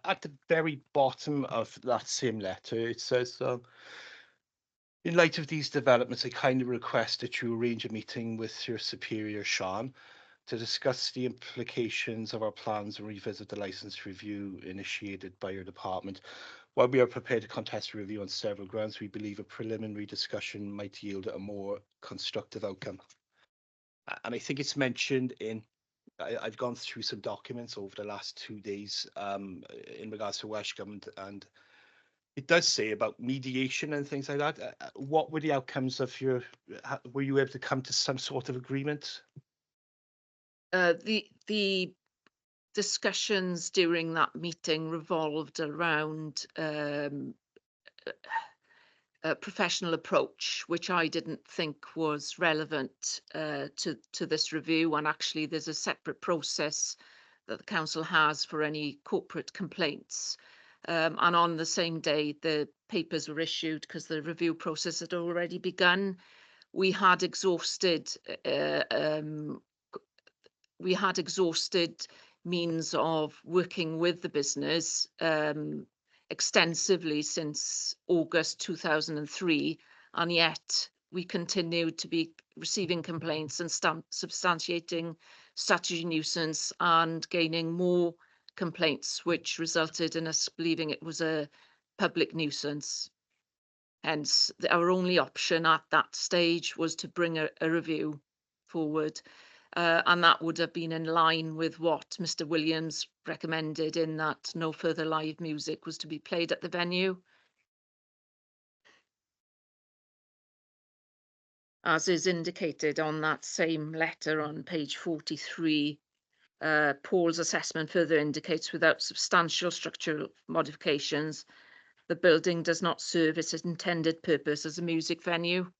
At the very bottom of that same letter, it says, in light of these developments, I kindly request that you arrange a meeting with your superior, Sean, to discuss the implications of our plans and revisit the license review initiated by your department. While we are prepared to contest the review on several grounds, we believe a preliminary discussion might yield a more constructive outcome. And I think it's mentioned in, I've gone through some documents over the last 2 days in regards to Welsh Government, and it does say about mediation and things like that. What were the outcomes of your, were you able to come to some sort of agreement? The discussions during that meeting revolved around a professional approach, which I didn't think was relevant to this review. And actually, there's a separate process that the council has for any corporate complaints. And on the same day, the papers were issued because the review process had already begun. We had exhausted means of working with the business extensively since August 2003, and yet we continue to be receiving complaints and substantiating statutory nuisance and gaining more complaints, which resulted in us believing it was a public nuisance. Hence, our only option at that stage was to bring a review forward. And that would have been in line with what Mr. Williams recommended, in that no further live music was to be played at the venue. As is indicated on that same letter on page 43, Paul's assessment further indicates, without substantial structural modifications, the building does not serve its intended purpose as a music venue.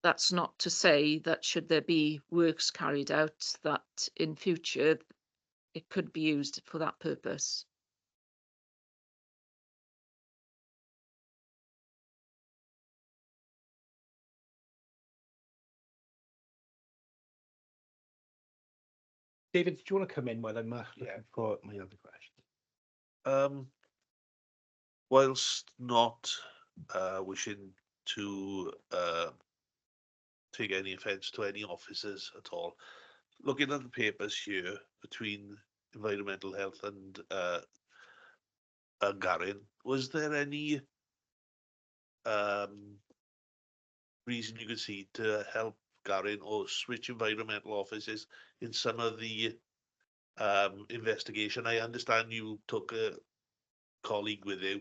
That's not to say that should there be works carried out, that in future it could be used for that purpose. David, do you want to come in while I'm looking for my other question? Whilst not wishing to take any offence to any officers at all, looking at the papers here between environmental health and Garin, was there any reason you could see to help Garin or switch environmental officers in some of the investigation? I understand you took a colleague with you,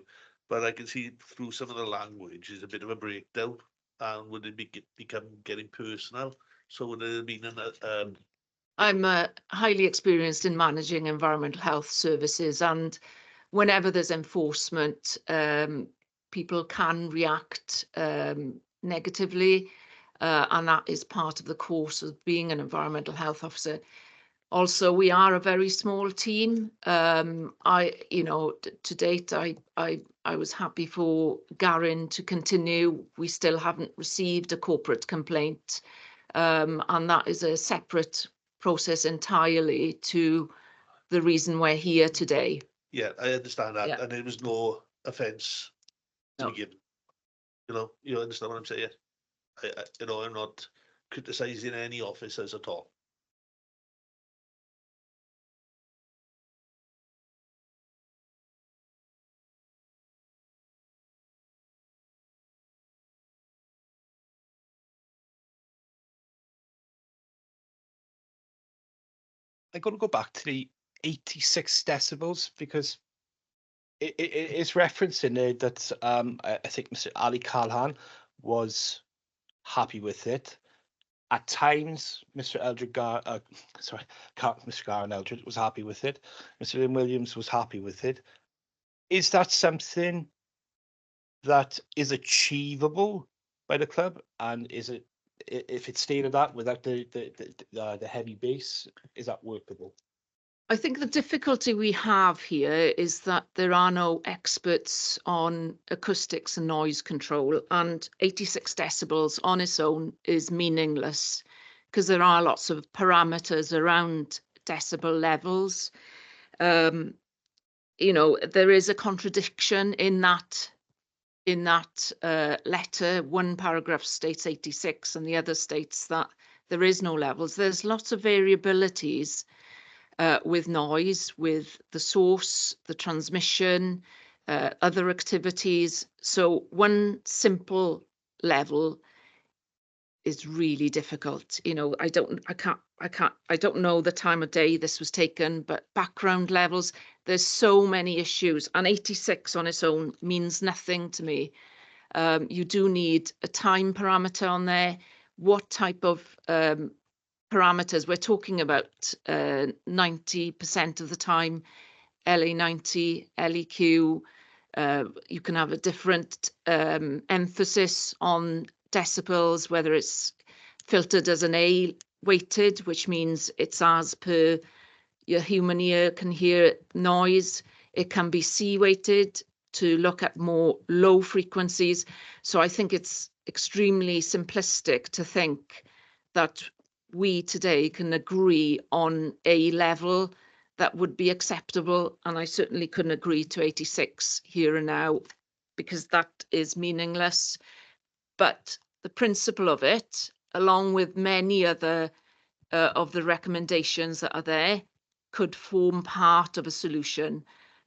but I can see through some of the language is a bit of a breakdown, and would it become getting personal? So would it have been an I'm highly experienced in managing environmental health services, and whenever there's enforcement, people can react negatively, and that is part of the course of being an environmental health officer. Also, we are a very small team. To date, I was happy for Garin to continue. We still haven't received a corporate complaint, and that is a separate process entirely to the reason we're here today. Yeah, I understand that, Yeah. and it was no offence to No. be given. You understand what I'm saying? I'm not criticising any officers at all. I'm going to go back to the 86 decibels, because it's referenced in there that I think Mr. Ali Khalhan was happy with it. At times, Mr. Mr. Garen Eldred was happy with it. Mr. Lynn Williams was happy with it. Is that something that is achievable by the club? And is it, if it stayed at that without the heavy bass, is that workable? I think the difficulty we have here is that there are no experts on acoustics and noise control, and 86 decibels on its own is meaningless because there are lots of parameters around decibel levels. There is a contradiction in that letter. One paragraph states 86 and the other states that there is no levels. There's lots of variabilities with noise, with the source, the transmission, other activities. So one simple level is really difficult. I don't know the time of day this was taken, but background levels, there's so many issues, and 86 on its own means nothing to me. You do need a time parameter on there. What type of parameters? We're talking about 90% of the time, LA90, LEQ. You can have a different emphasis on decibels, whether it's filtered as an A weighted, which means it's as per your human ear can hear noise. It can be C weighted to look at more low frequencies. So I think it's extremely simplistic to think that we today can agree on a level that would be acceptable. And I certainly couldn't agree to 86 here and now, because that is meaningless. But the principle of it, along with many other of the recommendations that are there, could form part of a solution.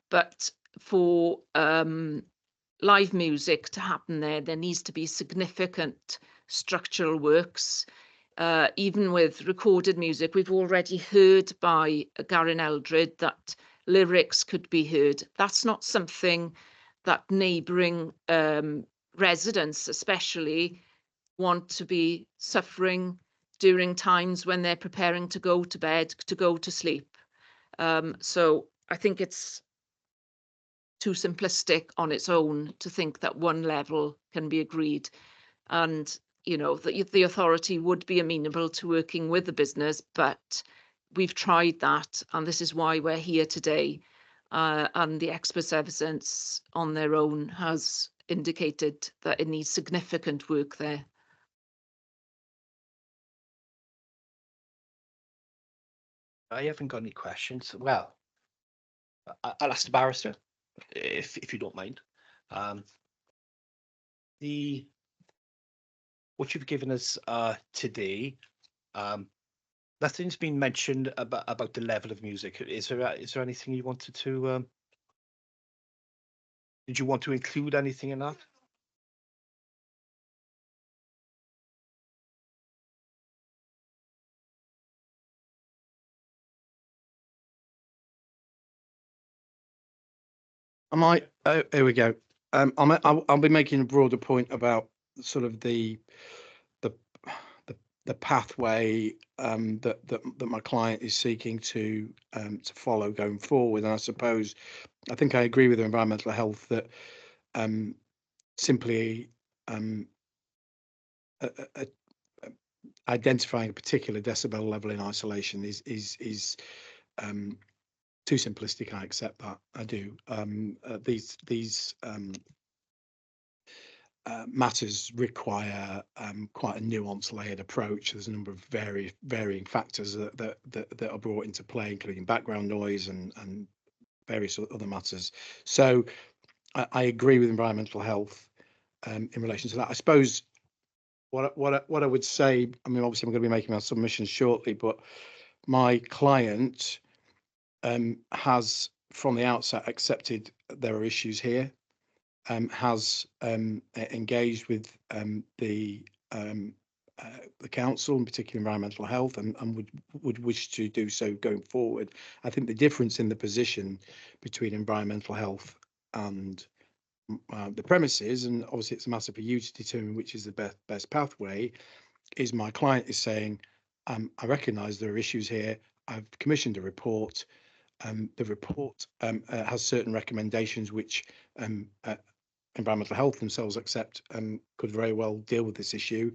But for live music to happen there needs to be significant structural works. Even with recorded music, we've already heard by Garen Eldred that lyrics could be heard. That's not something that neighbouring residents especially want to be suffering during times when they're preparing to go to bed, to go to sleep. So I think it's too simplistic on its own to think that one level can be agreed. And, you know, the authority would be amenable to working with the business, but we've tried that, and this is why we're here today. And the experts' evidence on their own has indicated that it needs significant work there. I haven't got any questions. Well, I'll ask the barrister, if you don't mind. What you've given us today, nothing's been mentioned about the level of music. Is there anything you wanted to? Did you want to include anything in that? I might. Oh, here we go. I'll be making a broader point about sort of the pathway that my client is seeking to follow going forward. And I think I agree with environmental health that simply identifying a particular decibel level in isolation is too simplistic. I accept that. I do. These matters require quite a nuanced, layered approach. There's a number of varying factors that are brought into play, including background noise and various other matters. So I agree with environmental health in relation to that. I suppose what I would say, I mean, obviously I'm going to be making my submission shortly, but my client has from the outset accepted there are issues here, has engaged with the council, in particular environmental health, and would wish to do so going forward. I think the difference in the position between environmental health and the premises, and obviously it's a matter for you to determine which is the best pathway, is my client is saying, I recognise there are issues here. I've commissioned a report. The report has certain recommendations which environmental health themselves accept could very well deal with this issue.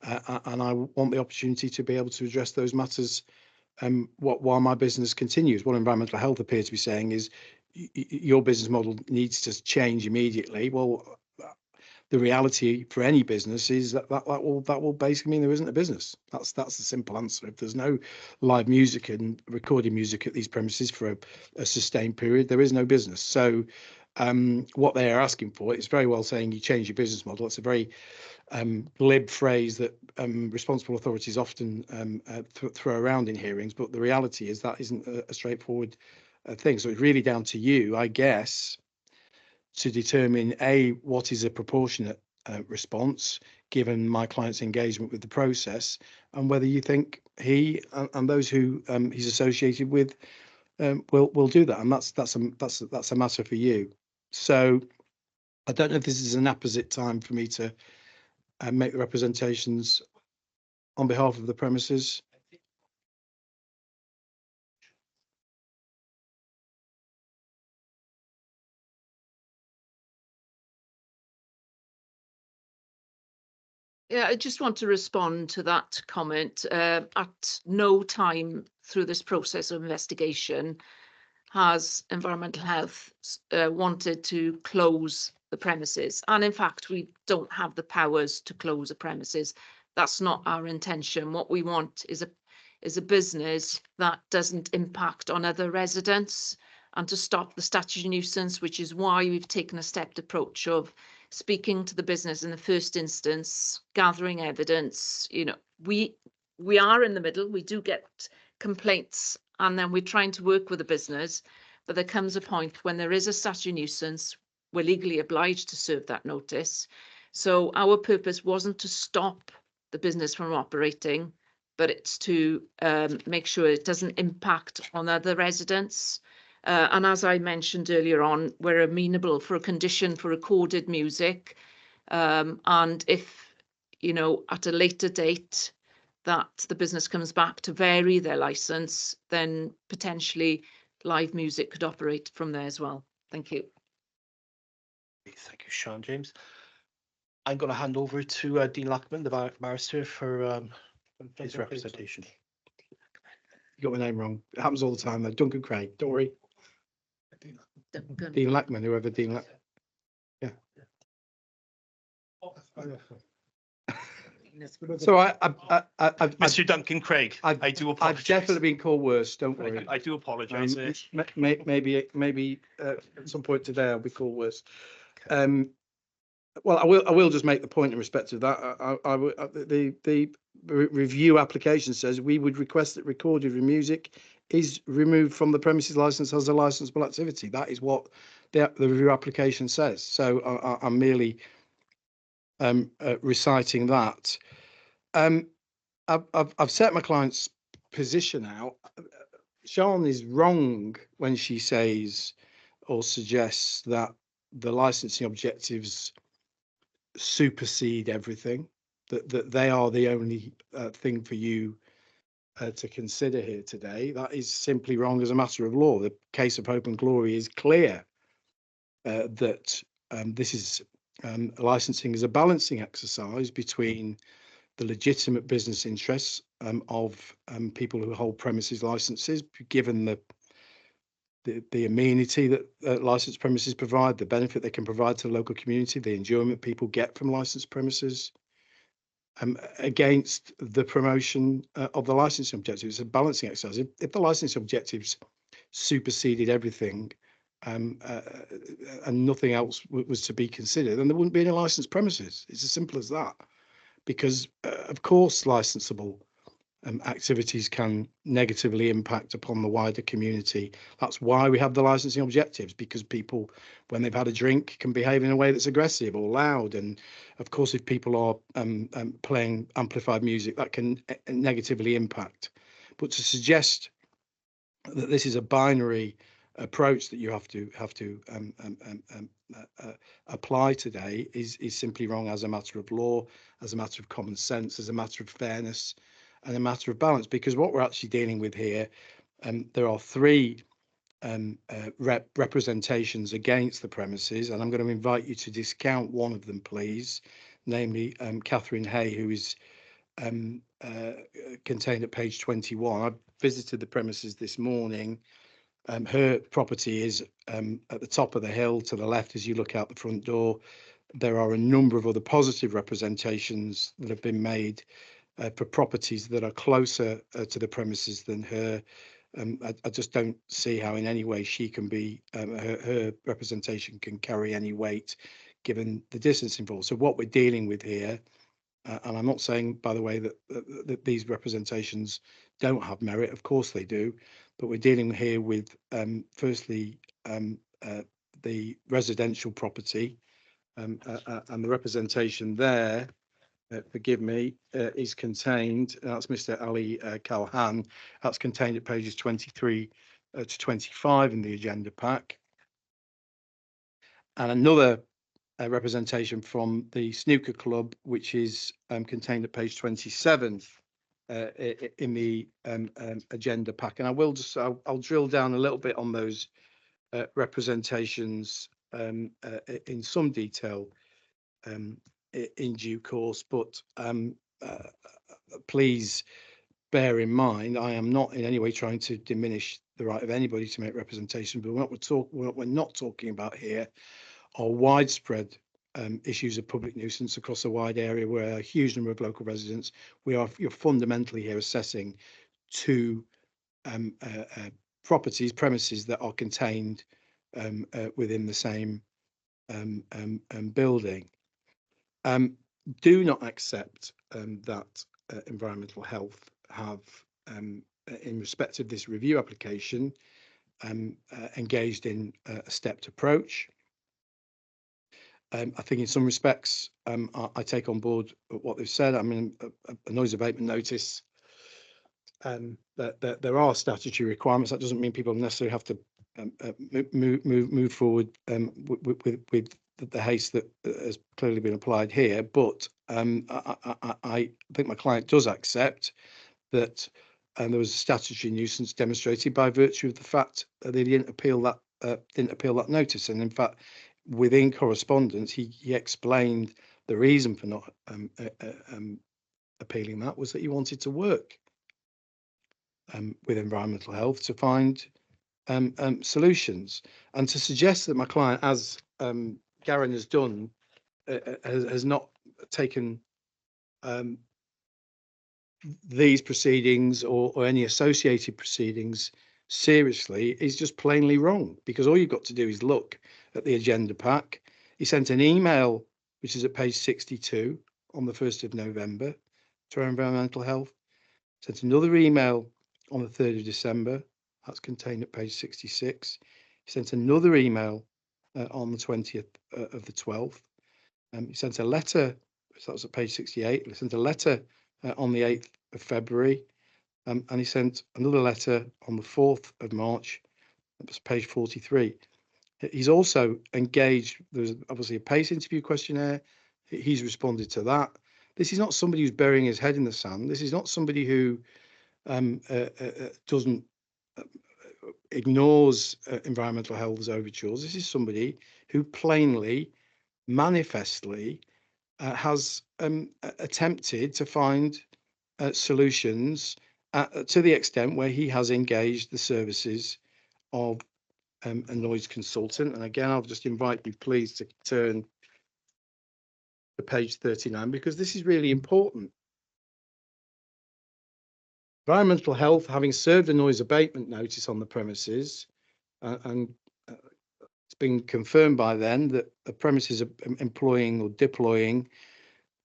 And I want the opportunity to be able to address those matters while my business continues. What environmental health appears to be saying is your business model needs to change immediately. Well, the reality for any business is that will basically mean there isn't a business. That's the simple answer. If there's no live music and recorded music at these premises for a sustained period, there is no business. So what they are asking for is very well saying you change your business model. It's a very glib phrase that responsible authorities often throw around in hearings, but the reality is that isn't a straightforward thing. So it's really down to you, I guess, to determine what is a proportionate response given my client's engagement with the process, and whether you think he and those who he's associated with will do that. And that's a matter for you. So I don't know if this is an apposite time for me to make the representations on behalf of the premises. Yeah, I just want to respond to that comment. At no time through this process of investigation has environmental health wanted to close the premises. And in fact, we don't have the powers to close the premises. That's not our intention. What we want is a business that doesn't impact on other residents, and to stop the statutory nuisance, which is why we've taken a stepped approach of speaking to the business in the first instance, gathering evidence. You know, we are in the middle. We do get complaints, and then we're trying to work with the business. But there comes a point when there is a statutory nuisance, we're legally obliged to serve that notice. So our purpose wasn't to stop the business from operating, but it's to make sure it doesn't impact on other residents. And as I mentioned earlier on, we're amenable for a condition for recorded music. And if, you know, at a later date that the business comes back to vary their license, then potentially live music could operate from there as well. Thank you. Thank you, Sean James. I'm going to hand over to Dean Lackman, the barrister, for his representation. You got my name wrong. It happens all the time though. Duncan Craig, don't worry. Duncan. Dean Lackman, whoever Dean Lackman. Yeah. So Mr. Duncan Craig, I do apologise. I've definitely been called worse. Don't worry. I do apologise. Maybe at some point today I'll be called worse. Well, I will just make the point in respect of that. The review application says we would request that recorded music is removed from the premises license as a licensable activity. That is what the review application says. So I'm merely reciting that. I've set my client's position out. Sean is wrong when she says or suggests that the licensing objectives supersede everything, that they are the only thing for you to consider here today. That is simply wrong as a matter of law. The case of Hope and Glory is clear that this is licensing is a balancing exercise between the legitimate business interests of people who hold premises licenses, given the amenity that licensed premises provide, the benefit they can provide to the local community, the enjoyment people get from licensed premises, against the promotion of the licensing objectives. It's a balancing exercise. If the licensing objectives superseded everything and nothing else was to be considered, then there wouldn't be any licensed premises. It's as simple as that. Because, of course, licensable activities can negatively impact upon the wider community. That's why we have the licensing objectives, because people, when they've had a drink, can behave in a way that's aggressive or loud. And of course, if people are playing amplified music, that can negatively impact. But to suggest that this is a binary approach that you have to apply today is simply wrong as a matter of law, as a matter of common sense, as a matter of fairness, and a matter of balance. Because what we're actually dealing with here, there are three representations against the premises, and I'm going to invite you to discount one of them, please, namely Catherine Hay, who is contained at page 21. I visited the premises this morning. Her property is at the top of the hill to the left as you look out the front door. There are a number of other positive representations that have been made for properties that are closer to the premises than her. I just don't see how in any way she can be, her representation can carry any weight given the distance involved. So what we're dealing with here, and I'm not saying, by the way, that these representations don't have merit. Of course they do. But we're dealing here with, firstly, the residential property, and the representation there, forgive me, is contained, that's Mr. Ali Kalhan, that's contained at pages 23 to 25 in the agenda pack. And another representation from the snooker club, which is contained at page 27 in the agenda pack. And I'll drill down a little bit on those representations in some detail in due course, but please bear in mind, I am not in any way trying to diminish the right of anybody to make representation, but what we're not talking about here are widespread issues of public nuisance across a wide area where a huge number of local residents. You're fundamentally here assessing two premises that are contained within the same building. Do not accept that environmental health have, in respect of this review application, engaged in a stepped approach. I think in some respects, I take on board what they've said. I mean, a noise abatement notice, that there are statutory requirements. That doesn't mean people necessarily have to move forward with the haste that has clearly been applied here. But I think my client does accept that there was a statutory nuisance demonstrated by virtue of the fact that they didn't appeal that notice. And in fact, within correspondence, he explained the reason for not appealing that was that he wanted to work with environmental health to find solutions. And to suggest that my client, as Garen has done, has not taken these proceedings or any associated proceedings seriously is just plainly wrong, because all you've got to do is look at the agenda pack. He sent an email, which is at page 62 on the 1st of November to our environmental health, sent another email on the 3rd of December, that's contained at page 66. He sent another email on the 20th of the 12th. He sent a letter, so that was at page 68. He sent a letter on the 8th of February, and he sent another letter on the 4th of March, that was page 43. He's also engaged, there's obviously a PACE interview questionnaire, he's responded to that. This is not somebody who's burying his head in the sand. This is not somebody who doesn't ignores environmental health's overtures. This is somebody who plainly, manifestly has attempted to find solutions to the extent where he has engaged the services of a noise consultant. And again, I'll just invite you please to turn to page 39, because this is really important. Environmental health, having served a noise abatement notice on the premises, and it's been confirmed by then that the premises are employing or deploying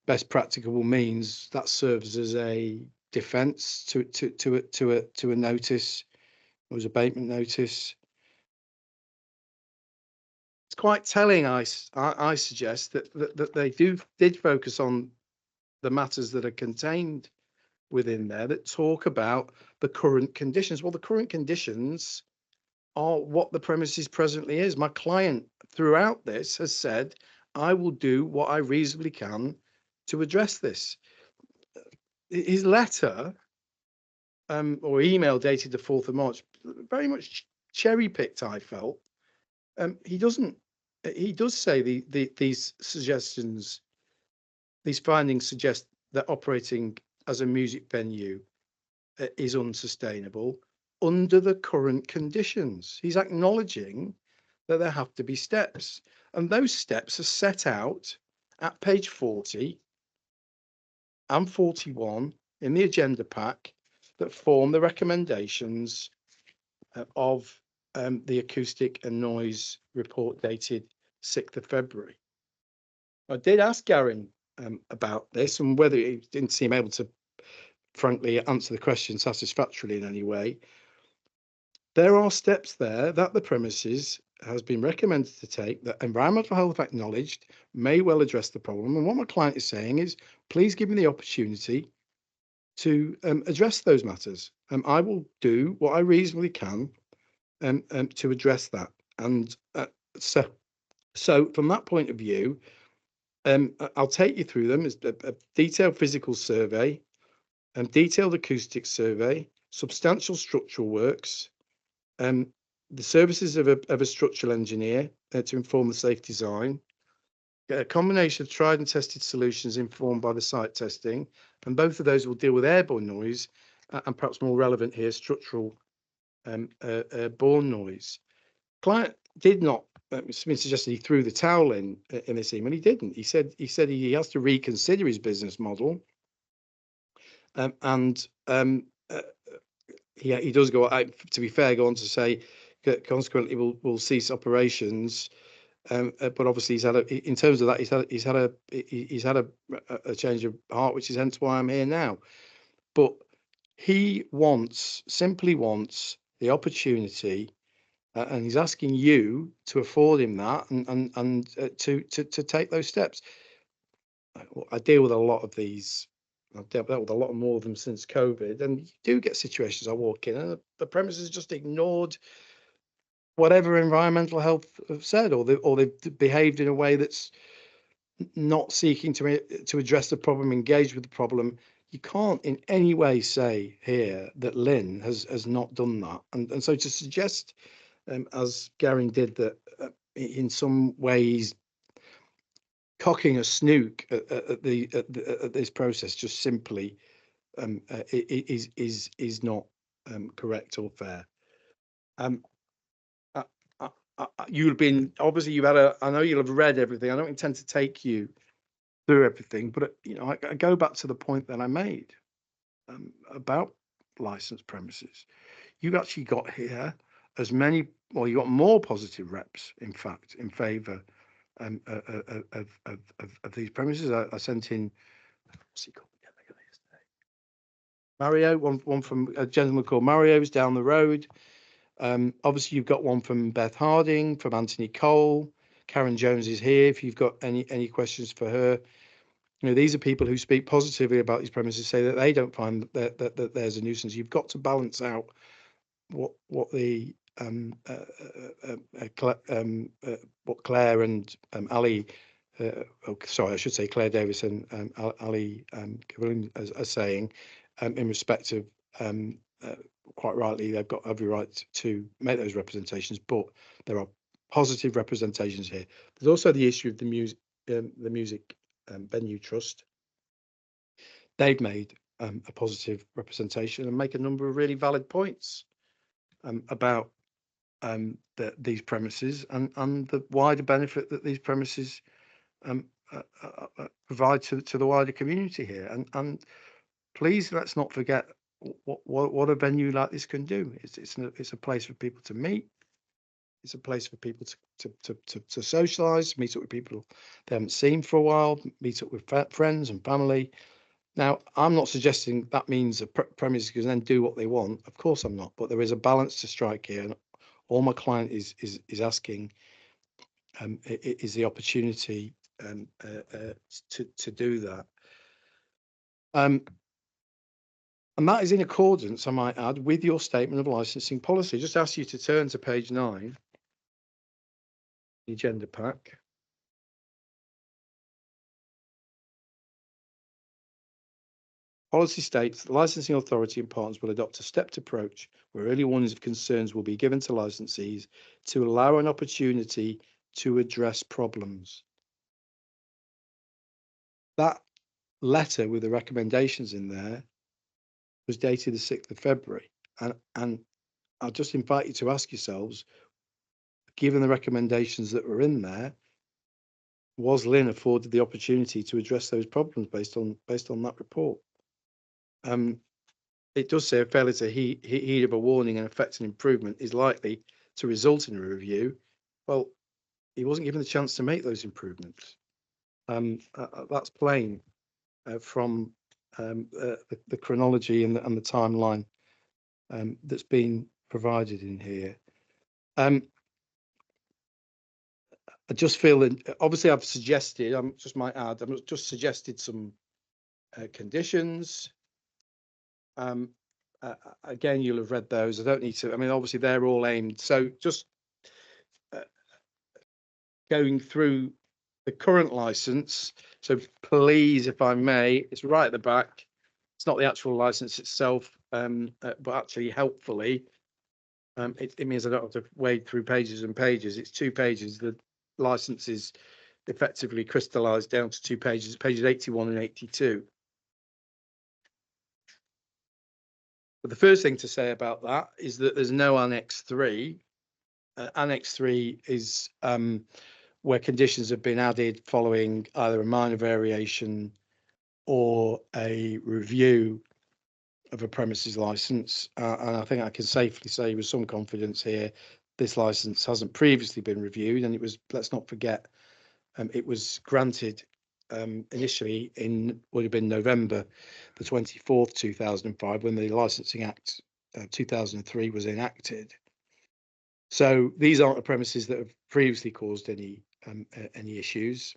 best practicable means, that serves as a defence to a notice, noise abatement notice. It's quite telling, I suggest, that they did focus on the matters that are contained within there that talk about the current conditions. Well, the current conditions are what the premises presently is. My client throughout this has said, I will do what I reasonably can to address this. His letter or email dated the 4th of March, very much cherry picked, I felt. He does say these suggestions, these findings suggest that operating as a music venue is unsustainable under the current conditions. He's acknowledging that there have to be steps, and those steps are set out at page 40 and 41 in the agenda pack that form the recommendations of the acoustic and noise report dated 6th of February. I did ask Garen about this and whether he didn't seem able to frankly answer the question satisfactorily in any way. There are steps there that the premises has been recommended to take that environmental health acknowledged may well address the problem. And what my client is saying is, please give me the opportunity to address those matters. I will do what I reasonably can to address that. And so from that point of view, I'll take you through them. It's a detailed physical survey, detailed acoustic survey, substantial structural works, the services of a structural engineer to inform the safe design, a combination of tried and tested solutions informed by the site testing, and both of those will deal with airborne noise and perhaps more relevant here, structural borne noise. Client did not. Smith suggested he threw the towel in this email. He didn't. He said he has to reconsider his business model, and he does go. To be fair, go on to say that consequently will cease operations. But obviously in terms of that, he's had a change of heart, which is hence why I'm here now. But he simply wants the opportunity, and he's asking you to afford him that and to take those steps. I deal with a lot of these. I've dealt with a lot more of them since COVID, and you do get situations I walk in and the premises just ignored whatever environmental health have said, or they've behaved in a way that's not seeking to address the problem, engage with the problem. You can't in any way say here that Lynn has not done that, and so to suggest, as Gary did, that in some ways cocking a snook at this process just simply is not correct or fair. You've been obviously I know you'll have read everything. I don't intend to take you through everything, but I go back to the point that I made about licensed premises. You actually got here you got more positive reps, in fact, in favour of these premises. I sent in, what's he called again? Mario, one from a gentleman called Mario, who's down the road. Obviously, you've got one from Beth Harding, from Anthony Cole. Karen Jones is here. If you've got any questions for her, these are people who speak positively about these premises, say that they don't find that there's a nuisance. You've got to balance out what Claire and Ali, sorry, I should say Claire Davis and Ali are saying, in respect of quite rightly, they've got every right to make those representations, but there are positive representations here. There's also the issue of the music venue trust. They've made a positive representation and make a number of really valid points about these premises and the wider benefit that these premises provide to the wider community here. And please, let's not forget what a venue like this can do. It's a place for people to meet. It's a place for people to socialise, meet up with people they haven't seen for a while, meet up with friends and family. Now, I'm not suggesting that means a premises can then do what they want. Of course, I'm not. But there is a balance to strike here, and all my client is asking is the opportunity to do that. And that is in accordance, I might add, with your statement of licensing policy. Just ask you to turn to page 9, the agenda pack. Policy states the licensing authority and partners will adopt a stepped approach where early warnings of concerns will be given to licensees to allow an opportunity to address problems. That letter with the recommendations in there was dated the 6th of February. And I'll just invite you to ask yourselves, given the recommendations that were in there, was Lynn afforded the opportunity to address those problems based on that report? It does say a failure to heed of a warning and affect an improvement is likely to result in a review. Well, he wasn't given the chance to make those improvements. That's plain from the chronology and the timeline that's been provided in here. I just feel that obviously I've suggested, just might add, I've just suggested some conditions. Again, you'll have read those. I don't need to, I mean, obviously they're all aimed. So just going through the current license. So please, if I may, it's right at the back. It's not the actual license itself, but actually helpfully, it means I don't have to wade through pages and pages. It's 2 pages. The license is effectively crystallized down to 2 pages, pages 81 and 82. But the first thing to say about that is that there's no Annex 3. Annex 3 is where conditions have been added following either a minor variation or a review of a premises license. And I think I can safely say with some confidence here, this license hasn't previously been reviewed, and it was, let's not forget, it was granted initially would have been November the 24th, 2005, when the Licensing Act 2003 was enacted. So these aren't the premises that have previously caused any issues.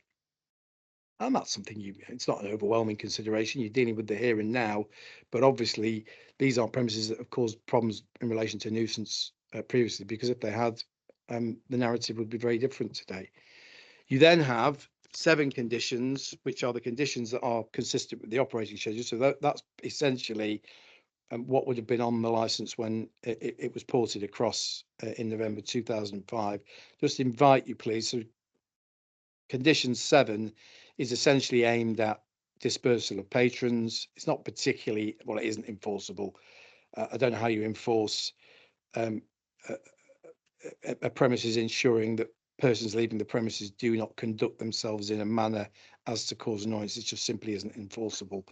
And that's something it's not an overwhelming consideration. You're dealing with the here and now, but obviously these aren't premises that have caused problems in relation to nuisance previously, because if they had, the narrative would be very different today. You then have 7 conditions, which are the conditions that are consistent with the operating schedule. So that's essentially what would have been on the license when it was ported across in November 2005. Just invite you, please. So condition 7 is essentially aimed at dispersal of patrons. It's not particularly, well, it isn't enforceable. I don't know how you enforce a premises ensuring that persons leaving the premises do not conduct themselves in a manner as to cause annoyance. It just simply isn't enforceable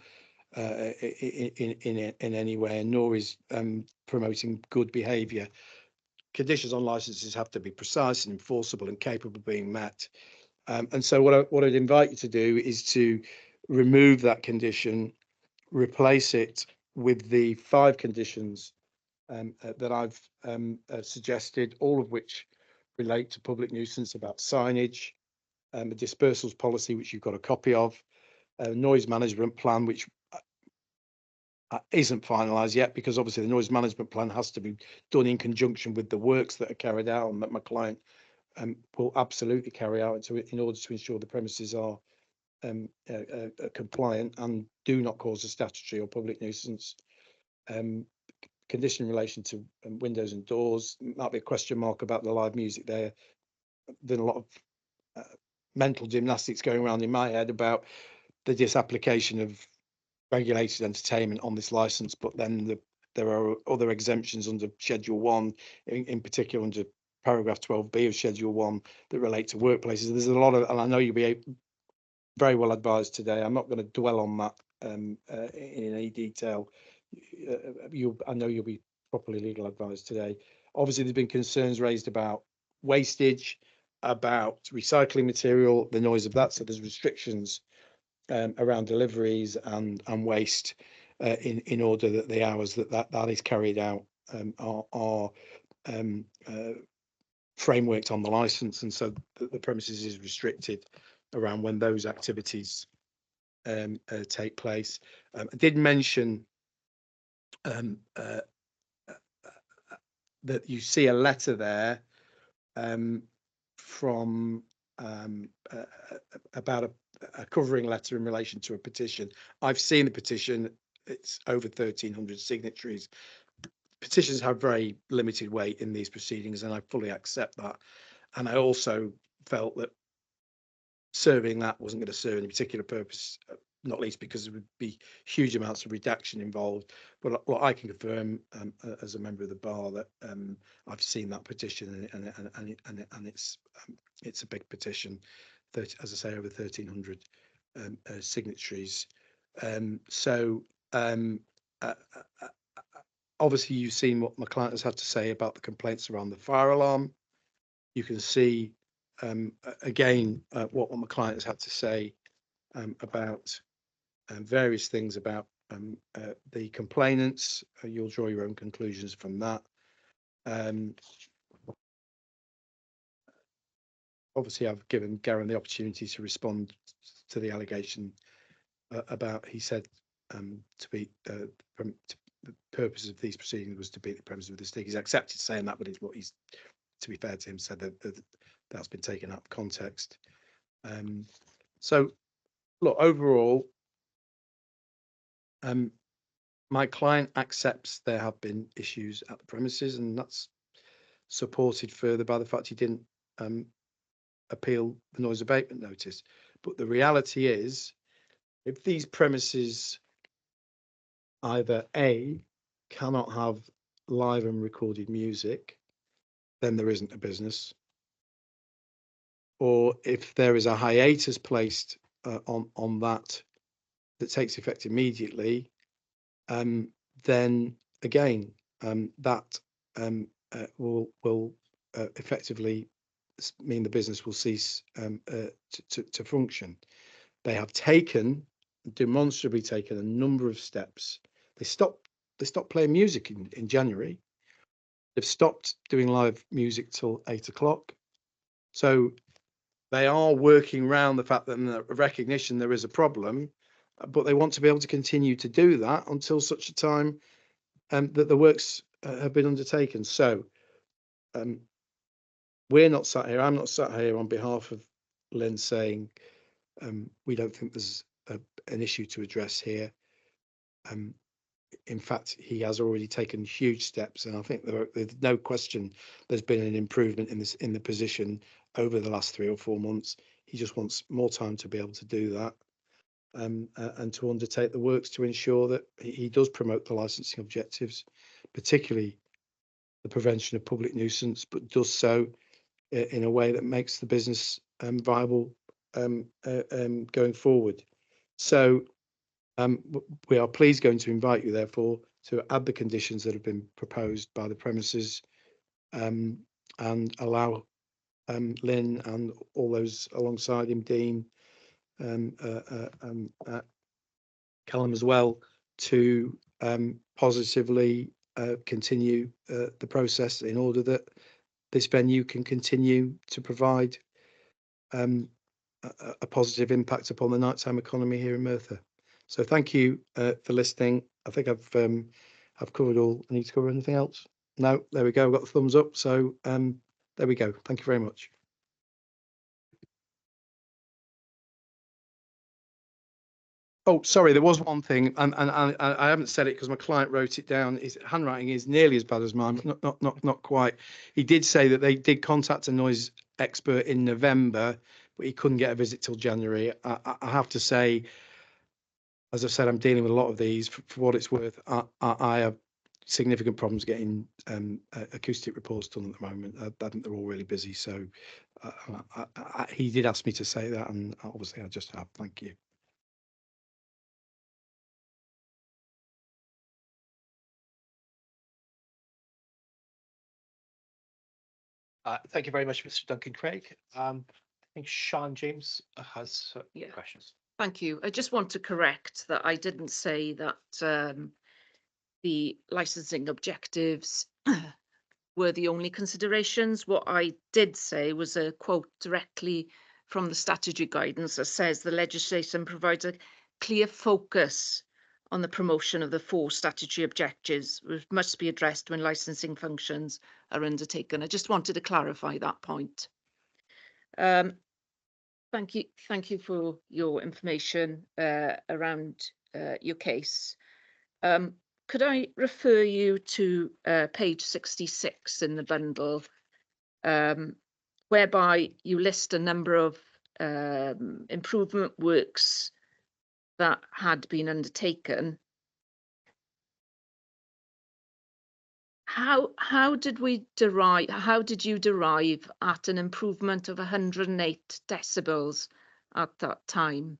in any way, nor is promoting good behaviour. Conditions on licenses have to be precise and enforceable and capable of being met. And so what I'd invite you to do is to remove that condition, replace it with the 5 conditions that I've suggested, all of which relate to public nuisance, about signage, the dispersals policy, which you've got a copy of, noise management plan, which isn't finalised yet, because obviously the noise management plan has to be done in conjunction with the works that are carried out and that my client will absolutely carry out in order to ensure the premises are compliant and do not cause a statutory or public nuisance. Condition in relation to windows and doors, might be a question mark about the live music there. There's a lot of mental gymnastics going around in my head about the disapplication of regulated entertainment on this license, but then there are other exemptions under Schedule 1, in particular under paragraph 12B of Schedule 1, that relate to workplaces. There's a lot of, and I know you'll be very well advised today. I'm not going to dwell on that in any detail. I know you'll be properly legal advised today. Obviously, there's been concerns raised about wastage, about recycling material, the noise of that. So there's restrictions around deliveries and waste in order that the hours that is carried out are frameworked on the license, and so the premises is restricted around when those activities take place. I did mention that you see a letter there from about a covering letter in relation to a petition. I've seen the petition. It's over 1,300 signatories. Petitions have very limited weight in these proceedings, and I fully accept that. And I also felt that serving that wasn't going to serve any particular purpose, not least because there would be huge amounts of redaction involved. But what I can confirm as a member of the bar that I've seen that petition, and it's a big petition. As I say, over 1,300 signatories. Obviously, you've seen what my client has had to say about the complaints around the fire alarm. You can see again what my client has had to say about various things about the complainants. You'll draw your own conclusions from that. Obviously, I've given Garen the opportunity to respond to the allegation about, he said, the purpose of these proceedings was to beat the premises with a stick. He's accepted saying that, but it's what he's, to be fair to him, said that's been taken out of context. So, look, overall, my client accepts there have been issues at the premises, and that's supported further by the fact he didn't appeal the noise abatement notice. But the reality is, if these premises either A, cannot have live and recorded music, then there isn't a business. Or if there is a hiatus placed on that takes effect immediately, then again that will effectively mean the business will cease to function. They have demonstrably taken a number of steps. They stopped playing music in January. They've stopped doing live music till 8 o'clock. So they are working around the fact that in the recognition there is a problem, but they want to be able to continue to do that until such a time that the works have been undertaken. So we're not sat here, I'm not sat here on behalf of Lynn saying we don't think there's an issue to address here. In fact, he has already taken huge steps, and I think there's no question there's been an improvement in the position over the last 3 or 4 months. He just wants more time to be able to do that, and to undertake the works to ensure that he does promote the licensing objectives, particularly the prevention of public nuisance, but does so in a way that makes the business viable going forward. So we are pleased going to invite you, therefore, to add the conditions that have been proposed by the premises, and allow Lynn and all those alongside him, Dean, Callum as well, to positively continue the process in order that this venue can continue to provide a positive impact upon the nighttime economy here in Merthyr. So thank you for listening. I think I've covered all I need to cover. Anything else? No, there we go. I've got the thumbs up. So there we go. Thank you very much. Oh, sorry, there was one thing, and I haven't said it because my client wrote it down. His handwriting is nearly as bad as mine, but not quite. He did say that they did contact a noise expert in November, but he couldn't get a visit till January. I have to say, as I've said, I'm dealing with a lot of these. For what it's worth, I have significant problems getting acoustic reports done at the moment. I think they're all really busy. So he did ask me to say that, and obviously I just have. Thank you. Thank you very much, Mr. Duncan Craig. I think Sean James has questions. Thank you. I just want to correct that I didn't say that the licensing objectives were the only considerations. What I did say was a quote directly from the statutory guidance that says the legislation provides a clear focus on the promotion of the 4 statutory objectives, which must be addressed when licensing functions are undertaken. I just wanted to clarify that point. Thank you for your information around your case. Could I refer you to page 66 in the bundle, whereby you list a number of improvement works that had been undertaken? How did you derive at an improvement of 108 decibels at that time?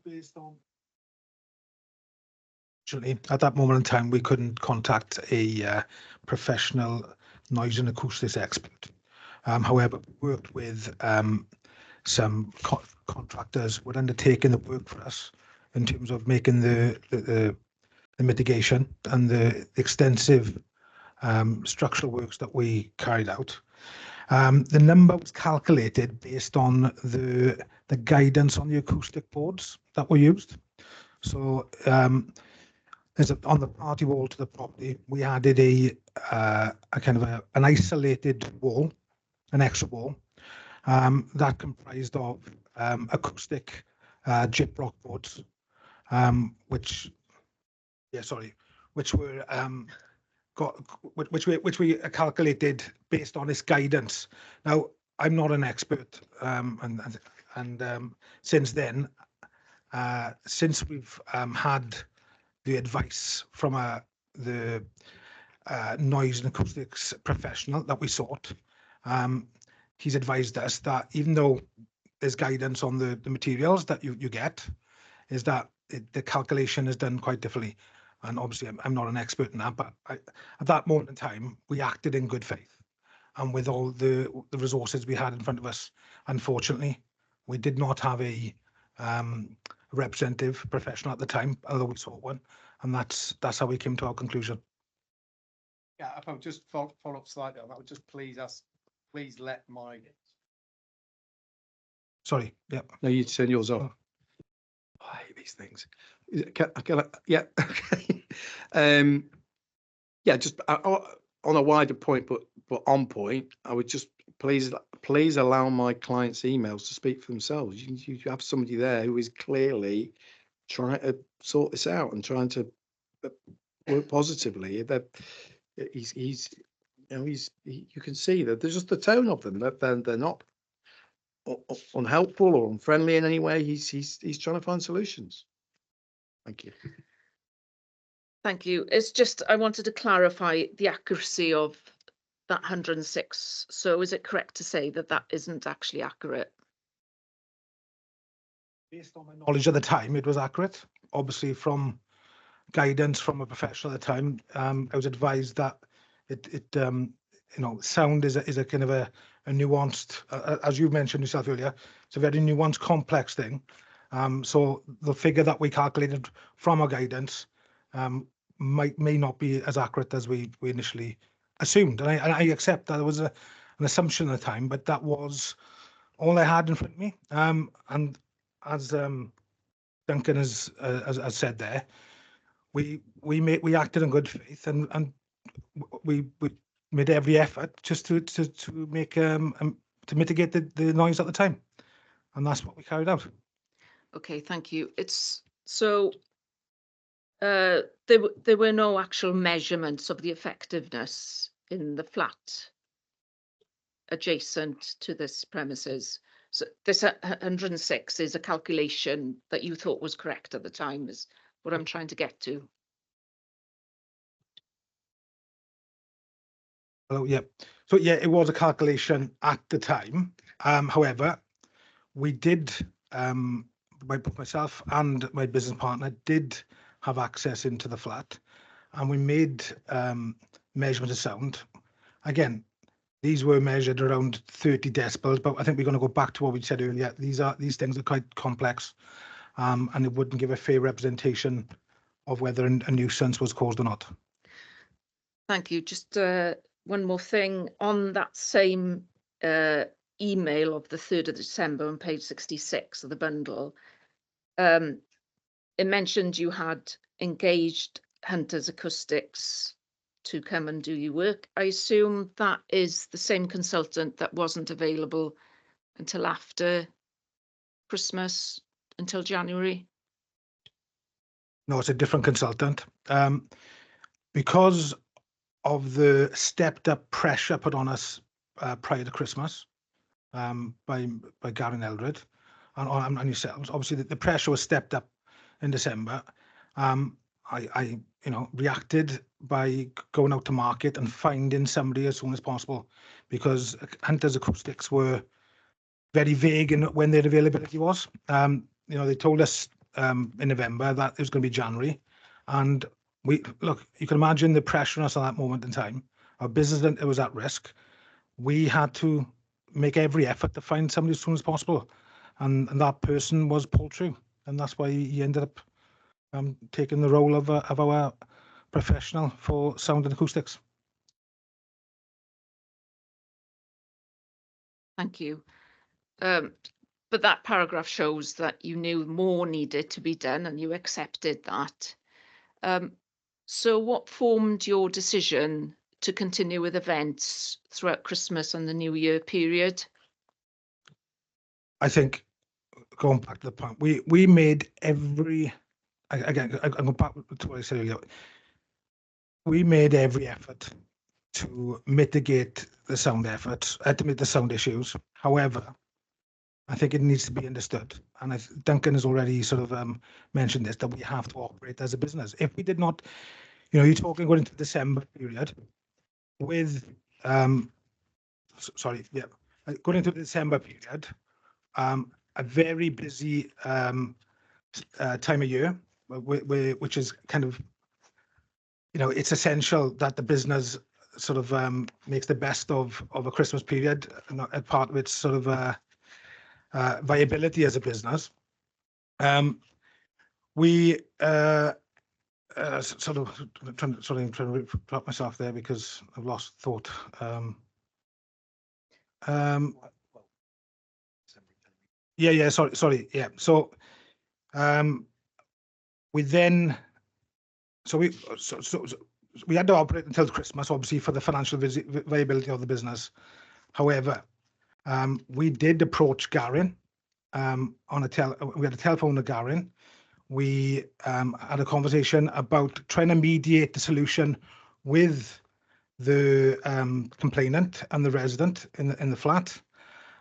Based on actually, at that moment in time, we couldn't contact a professional noise and acoustics expert. However, we worked with some contractors who had undertaken the work for us in terms of making the mitigation and the extensive structural works that we carried out. The number was calculated based on the guidance on the acoustic boards that were used. So there's on the party wall to the property, we added a kind of an isolated wall, an extra wall, that comprised of acoustic gyprock boards, which were which we calculated based on this guidance. Now, I'm not an expert, since then, since we've had the advice from the noise and acoustics professional that we sought, he's advised us that even though there's guidance on the materials that you get, is that the calculation is done quite differently. And obviously, I'm not an expert in that, but at that moment in time, we acted in good faith. And with all the resources we had in front of us, unfortunately, we did not have a representative professional at the time, although we sought one. And that's how we came to our conclusion. Yeah, if I'll just follow up slightly on that, would just please let my. Sorry, yeah. No, you turn yours off. Oh. I hate these things. Yeah, okay. Yeah, just on a wider point, but on point, I would just please allow my clients' emails to speak for themselves. You have somebody there who is clearly trying to sort this out and trying to work positively. That he's you can see that there's just the tone of them that they're not unhelpful or unfriendly in any way. He's trying to find solutions. Thank you. Thank you. It's just, I wanted to clarify the accuracy of that 106. So is it correct to say that that isn't actually accurate? Based on my knowledge at the time, it was accurate. Obviously, from guidance from a professional at the time, I was advised that sound is a kind of a nuanced, as you mentioned yourself earlier, it's a very nuanced, complex thing. So the figure that we calculated from our guidance may not be as accurate as we initially assumed. And I accept that it was an assumption at the time, but that was all I had in front of me. And as Duncan has said there, we acted in good faith, and we made every effort just to make to mitigate the noise at the time, and that's what we carried out. Okay, thank you. It's so there were no actual measurements of the effectiveness in the flat adjacent to this premises. So this 106 is a calculation that you thought was correct at the time, is what I'm trying to get to. Oh, yeah. So yeah, it was a calculation at the time. However, we did, myself and my business partner did have access into the flat, and we made measurements of sound. Again, these were measured around 30 decibels, but I think we're going to go back to what we said earlier. These things are quite complex, and it wouldn't give a fair representation of whether a nuisance was caused or not. Thank you. Just one more thing on that same email of the 3rd of December on page 66 of the bundle. It mentioned you had engaged Hunters Acoustics to come and do your work. I assume that is the same consultant that wasn't available until after Christmas, until January. No, it's a different consultant. Because of the stepped up pressure put on us prior to Christmas by Gary Eldred and yourselves. Obviously, the pressure was stepped up in December. I reacted by going out to market and finding somebody as soon as possible, because Hunters Acoustics were very vague in when their availability was. They told us in November that it was going to be January, and you can imagine the pressure on us at that moment in time. Our business, it was at risk. We had to make every effort to find somebody as soon as possible, and that person was Paul True, and that's why he ended up taking the role of our professional for sound and acoustics. Thank you. But that paragraph shows that you knew more needed to be done and you accepted that. So what formed your decision to continue with events throughout Christmas and the New Year period? I think, going back to the point, we made every, again, I go back to what I said earlier. We made every effort to mitigate the sound efforts, to mitigate the sound issues. However, I think it needs to be understood, and Duncan has already sort of mentioned this, that we have to operate as a business. If we did not, you're talking going into the December period with, going into the December period, a very busy time of year, which is kind of, it's essential that the business sort of makes the best of a Christmas period, and part of its sort of viability as a business. We sort of trying to drop myself there because I've lost thought. Sorry. Yeah. So we then, we had to operate until Christmas, obviously, for the financial viability of the business. However, we did approach Garin we had a telephone with Garin. We had a conversation about trying to mediate the solution with the complainant and the resident in the flat,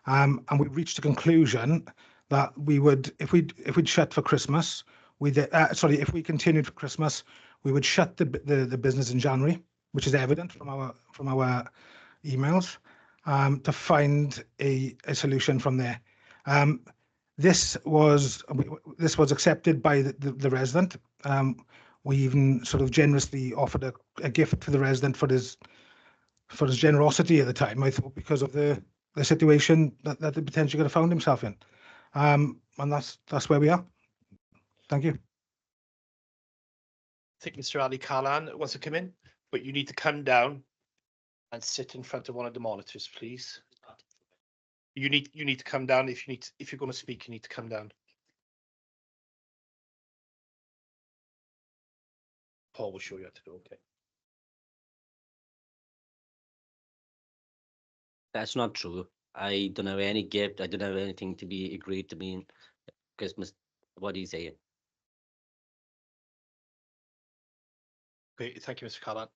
and we reached a conclusion that we would, if we'd shut for Christmas, if we continued for Christmas, we would shut the business in January, which is evident from our emails, to find a solution from there. This was accepted by the resident. We even sort of generously offered a gift to the resident for his generosity at the time, I thought, because of the situation that he potentially could have found himself in. And that's where we are. Thank you. I think Mr. Ali Khalan wants to come in, but you need to come down and sit in front of one of the monitors, please. You need to come down. If you're going to speak, you need to come down. Paul will show you how to do. Okay. That's not true. I don't have any gift. I don't have anything to be agreed to be in Christmas. What are you saying? Okay, thank you, Mr. Khalan.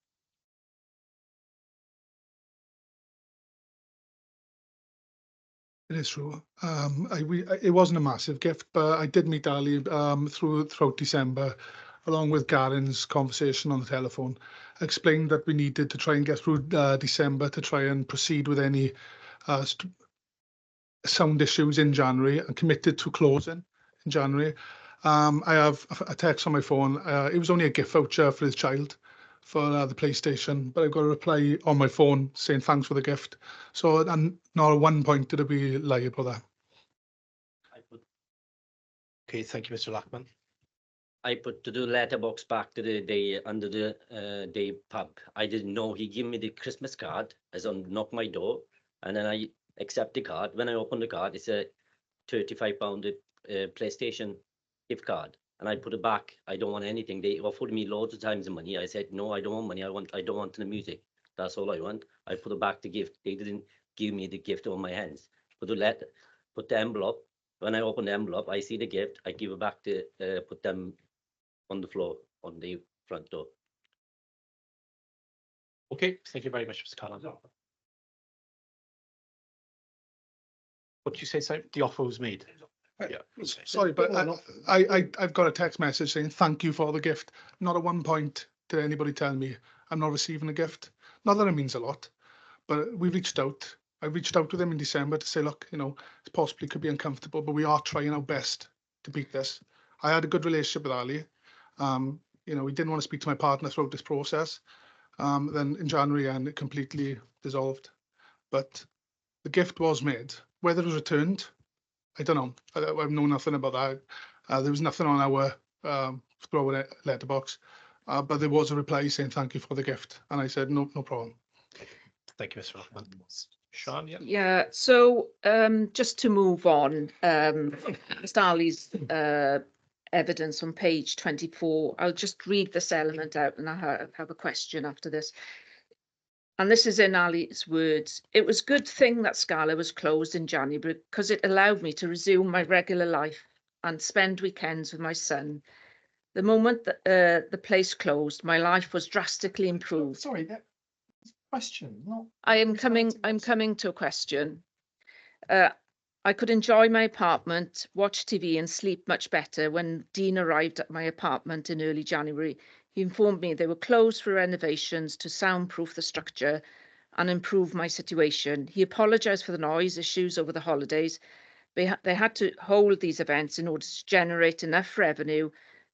It is true. It wasn't a massive gift, but I did meet Ali throughout December, along with Garen's conversation on the telephone. Explained that we needed to try and get through December to try and proceed with any sound issues in January, and committed to closing in January. I have a text on my phone. It was only a gift voucher for his child for the PlayStation, but I've got a reply on my phone saying thanks for the gift. So, and not at one point did I be liable there. Okay, thank you, Mr. Lackman. I put the letterbox back to the day under the day pub. I didn't know he gave me the Christmas card as on knock my door, and then I accept the card. When I open the card, it's a £35 PlayStation gift card. And I put it back. I don't want anything. They offered me loads of times the money. I said, no, I don't want money. I don't want the music. That's all I want. I put it back the gift. They didn't give me the gift on my hands. Put the envelope. When I open the envelope, I see the gift. I give it back to put them on the floor on the front door. Okay, thank you very much, Mr. Khalan. What did you say, sir? The offer was made. Yeah. Sorry, but I've got a text message saying thank you for the gift. Not at one point did anybody tell me I'm not receiving a gift. Not that it means a lot, but we reached out. I reached out to them in December to say, look, it possibly could be uncomfortable, but we are trying our best to beat this. I had a good relationship with Ali. He didn't want to speak to my partner throughout this process. Then in January, and it completely dissolved. But the gift was made. Whether it was returned, I don't know. I know nothing about that. There was nothing on our throw letterbox, but there was a reply saying thank you for the gift, and I said no problem. Thank you, Mr. Rothman. Sean, yeah. Yeah. So just to move on, Mr. Ali's evidence on page 24. I'll just read this element out, and I have a question after this. And this is in Ali's words. It was a good thing that Scala was closed in January because it allowed me to resume my regular life and spend weekends with my son. The moment that the place closed, my life was drastically improved. Sorry, Question, not. I'm coming to a question. I could enjoy my apartment, watch TV and sleep much better when Dean arrived at my apartment in early January. He informed me they were closed for renovations to soundproof the structure and improve my situation. He apologised for the noise issues over the holidays. They had to hold these events in order to generate enough revenue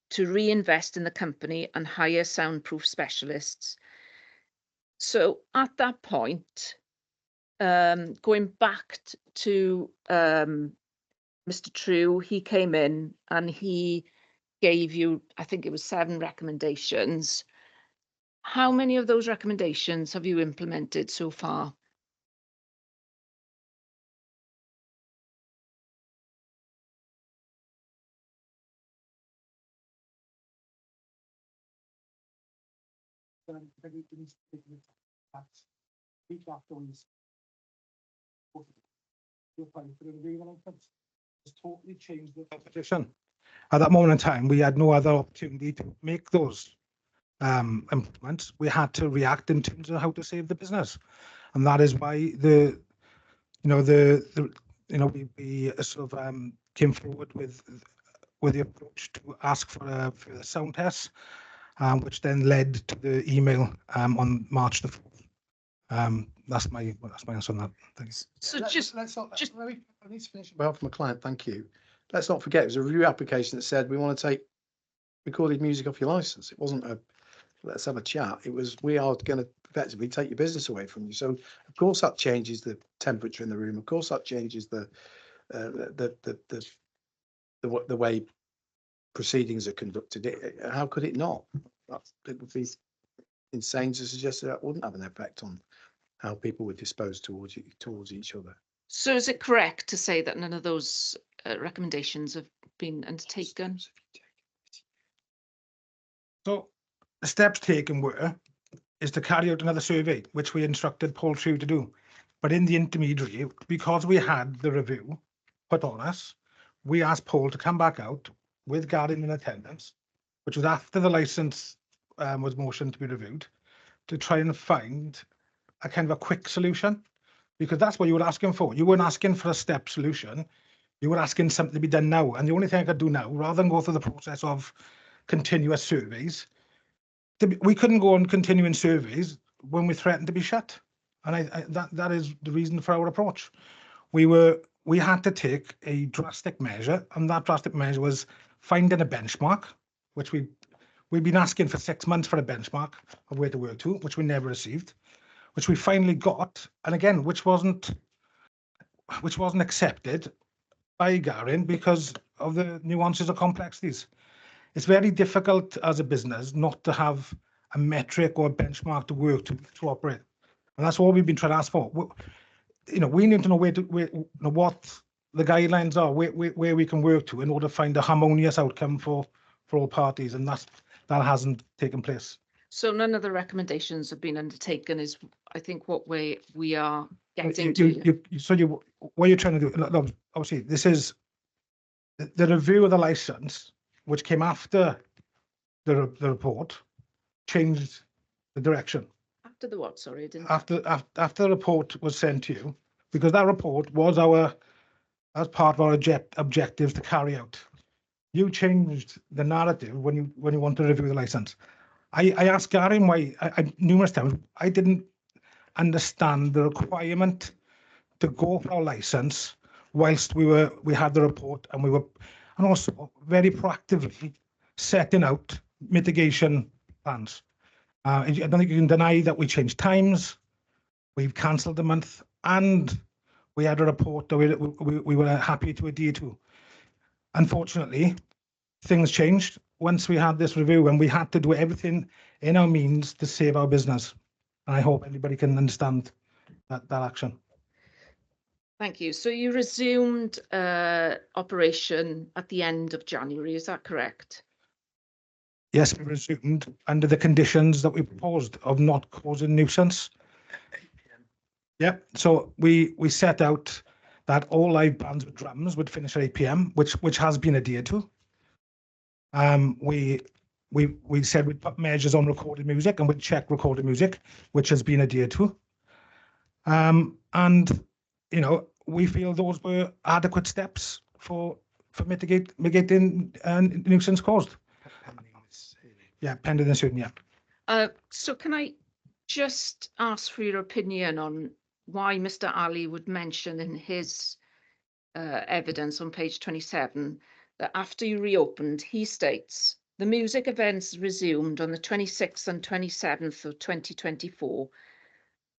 to reinvest in the company and hire soundproof specialists. So at that point, going back to Mr. True, he came in and he gave you, I think it was 7 recommendations. How many of those recommendations have you implemented so far? It's totally changed the competition. At that moment in time, we had no other opportunity to make those improvements. We had to react in terms of how to save the business, and that is why we sort of came forward with the approach to ask for a sound test, which then led to the email on March the 4th. That's my answer on that. Thanks. So Let's not, I need to finish on behalf of my client, thank you. Let's not forget, it was a review application that said we want to take recorded music off your license. It wasn't a, let's have a chat. It was, we are going to effectively take your business away from you. So of course that changes the temperature in the room. Of course that changes the way proceedings are conducted. How could it not? It would be insane to suggest that wouldn't have an effect on how people were disposed towards each other. So is it correct to say that none of those recommendations have been undertaken? So the steps taken is to carry out another survey, which we instructed Paul True to do. But in the intermediary, because we had the review put on us, we asked Paul to come back out with Gary in attendance, which was after the licence was motioned to be reviewed, to try and find a kind of a quick solution, because that's what you were asking for. You weren't asking for a step solution. You were asking something to be done now. And the only thing I could do now, rather than go through the process of continuous surveys, we couldn't go on continuing surveys when we threatened to be shut. And that is the reason for our approach. We had to take a drastic measure, and that drastic measure was finding a benchmark, which we've been asking for 6 months for a benchmark of where to work to, which we never received, which we finally got, and again, which wasn't accepted by Garin because of the nuances or complexities. It's very difficult as a business not to have a metric or a benchmark to work to operate, and that's all we've been trying to ask for. We need to know what the guidelines are, where we can work to in order to find a harmonious outcome for all parties, and that hasn't taken place. So none of the recommendations have been undertaken is, I think, what we are getting to. What you're trying to do, obviously, this is the review of the license, which came after the report, changed the direction. After the what? Sorry, I didn't. After the report was sent to you, because that report was as part of our objectives to carry out. You changed the narrative when you want to review the license. I asked Gary why numerous times. I didn't understand the requirement to go for our license whilst we had the report, and also very proactively setting out mitigation plans. I don't think you can deny that we changed times, we've cancelled a month, and we had a report that we were happy to adhere to. Unfortunately, things changed once we had this review, and we had to do everything in our means to save our business. And I hope everybody can understand that action. Thank you. So you resumed operation at the end of January, is that correct? Yes, we resumed under the conditions that we proposed of not causing nuisance. Yeah, so we set out that all live bands with drums would finish at 8 p.m, which has been adhered to. We we said we'd put measures on recorded music and we'd check recorded music, which has been adhered to. And you know, we feel those were adequate steps for mitigating nuisance caused. Yeah, pending this hearing, yeah. So can I just ask for your opinion on why Mr. Ali would mention in his evidence on page 27 that after you reopened, he states the music events resumed on the 26th and 27th of 2024,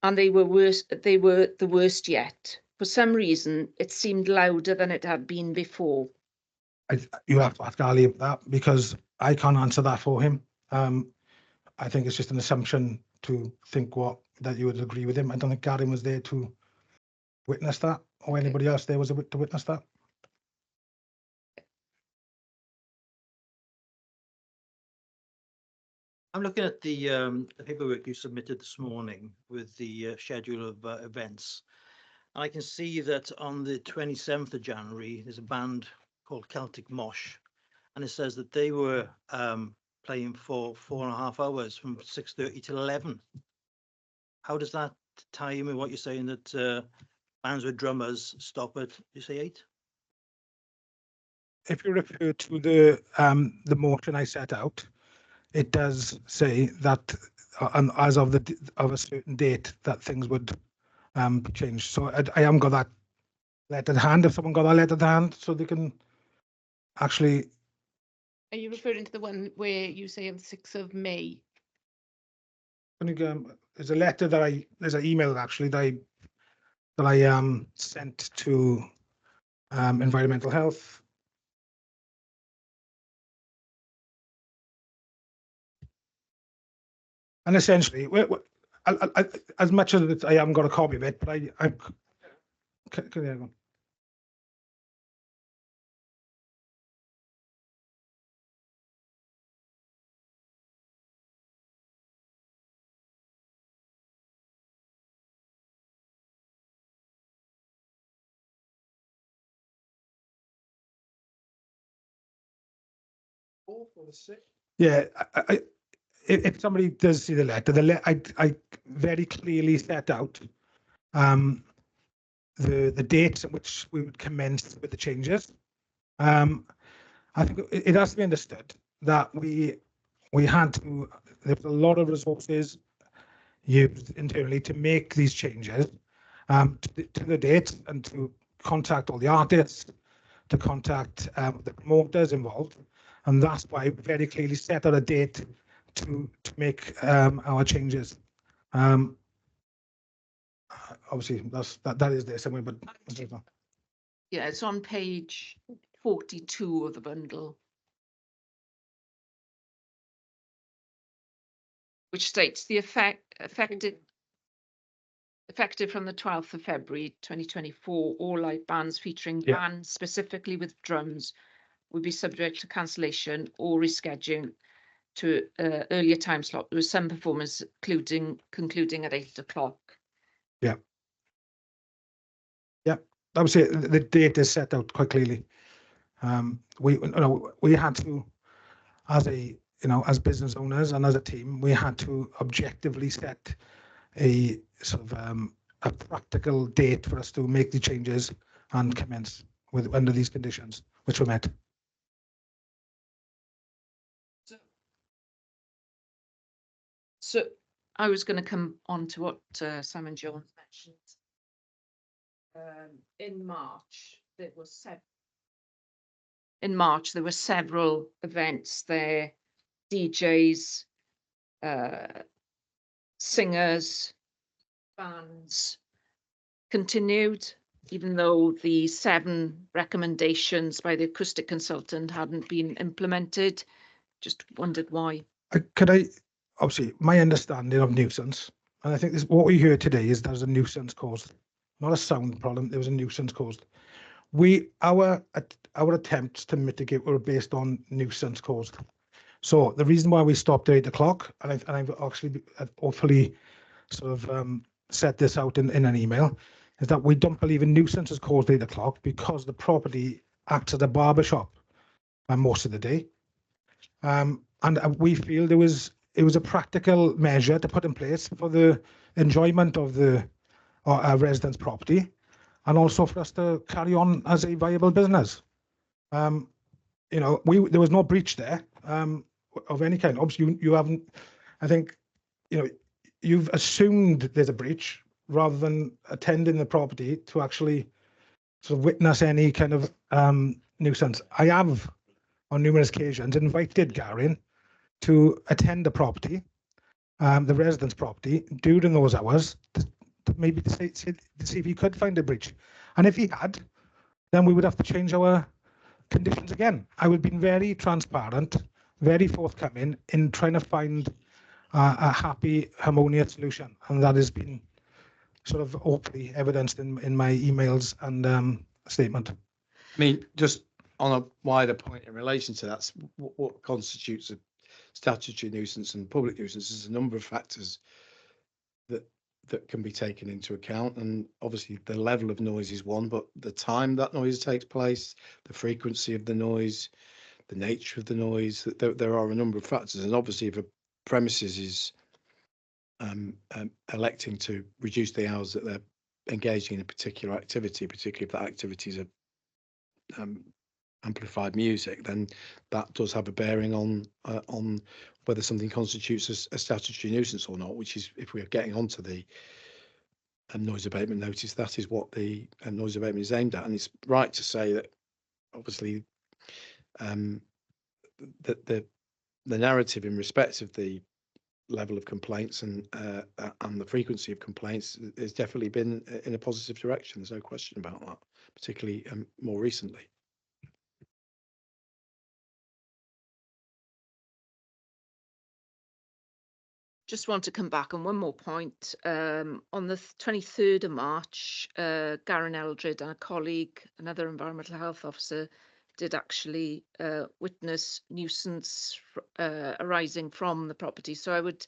and they were the worst yet. For some reason, it seemed louder than it had been before. You have to ask Ali that because I can't answer that for him. I think it's just an assumption to think that you would agree with him. I don't think Gary was there to witness that, or anybody else there was to witness that. I'm looking at the paperwork you submitted this morning with the schedule of events. I can see that on the 27th of January, there's a band called Celtic Mosh, and it says that they were playing for 4.5 hours from 6:30 till 11. How does that tie in with what you're saying that bands with drummers stop at, you say 8? If you refer to the motion I set out, it does say that as of a certain date that things would be changed. So I haven't got that letter to hand. If someone got that letter to hand, so they can actually. Are you referring to the one where you say on the 6th of May? There's a letter there's an email actually that I sent to Environmental Health. And essentially, as much as I haven't got a copy of it, but I can you yeah, if somebody does see the letter, I very clearly set out the dates at which we would commence with the changes. I think it has to be understood that we had to. There was a lot of resources used internally to make these changes to the dates and to contact all the artists, to contact the promoters involved, and that's why we very clearly set out a date to make our changes. Obviously, that is there somewhere, but Yeah, it's on page 42 of the bundle, which states the effective from the 12th of February 2024, all live bands featuring bands specifically with drums would be subject to cancellation or rescheduling to earlier time slot. There was some performance concluding at 8 o'clock. Yeah. Obviously, the date is set out quite clearly. We had to, as business owners and as a team, we had to objectively set a sort of a practical date for us to make the changes and commence under these conditions, which were met. So I was going to come on to what Simon Jones mentioned. In March, there were several events there, DJs, singers, bands continued, even though the 7 recommendations by the acoustic consultant hadn't been implemented. Just wondered why. Obviously, my understanding of nuisance, and I think what we heard today is there's a nuisance caused, not a sound problem. There was a nuisance caused. Our attempts to mitigate were based on nuisance caused. So the reason why we stopped at 8 o'clock, and I've actually hopefully sort of set this out in an email, is that we don't believe a nuisance is caused at 8 o'clock because the property acts as a barber shop most of the day. and we feel it was a practical measure to put in place for the enjoyment of the residents' property, and also for us to carry on as a viable business. You know, there was no breach there of any kind. Obviously, you haven't. I think, you know, you've assumed there's a breach rather than attending the property to actually sort of witness any kind of nuisance. I have, on numerous occasions, invited Garin to attend the property, the residence property, during those hours, to maybe to see if he could find a breach. And if he had, then we would have to change our conditions again. I would have been very transparent, very forthcoming in trying to find a happy, harmonious solution. And that has been sort of hopefully evidenced in my emails and statement. I mean, just on a wider point in relation to that, what constitutes a statutory nuisance and public nuisance is a number of factors that can be taken into account, and obviously the level of noise is one, but the time that noise takes place, the frequency of the noise, the nature of the noise, there are a number of factors. And obviously if a premises is electing to reduce the hours that they're engaging in a particular activity, particularly if that activity is a amplified music, then that does have a bearing on whether something constitutes a statutory nuisance or not, which is, if we are getting onto the noise abatement notice, that is what the noise abatement is aimed at. And it's right to say that obviously that the narrative in respect of the level of complaints and the frequency of complaints has definitely been in a positive direction. There's no question about that, particularly more recently. Just want to come back on one more point. On the 23rd of March, Garen Eldred and a colleague, another environmental health officer, did actually witness nuisance arising from the property. So I would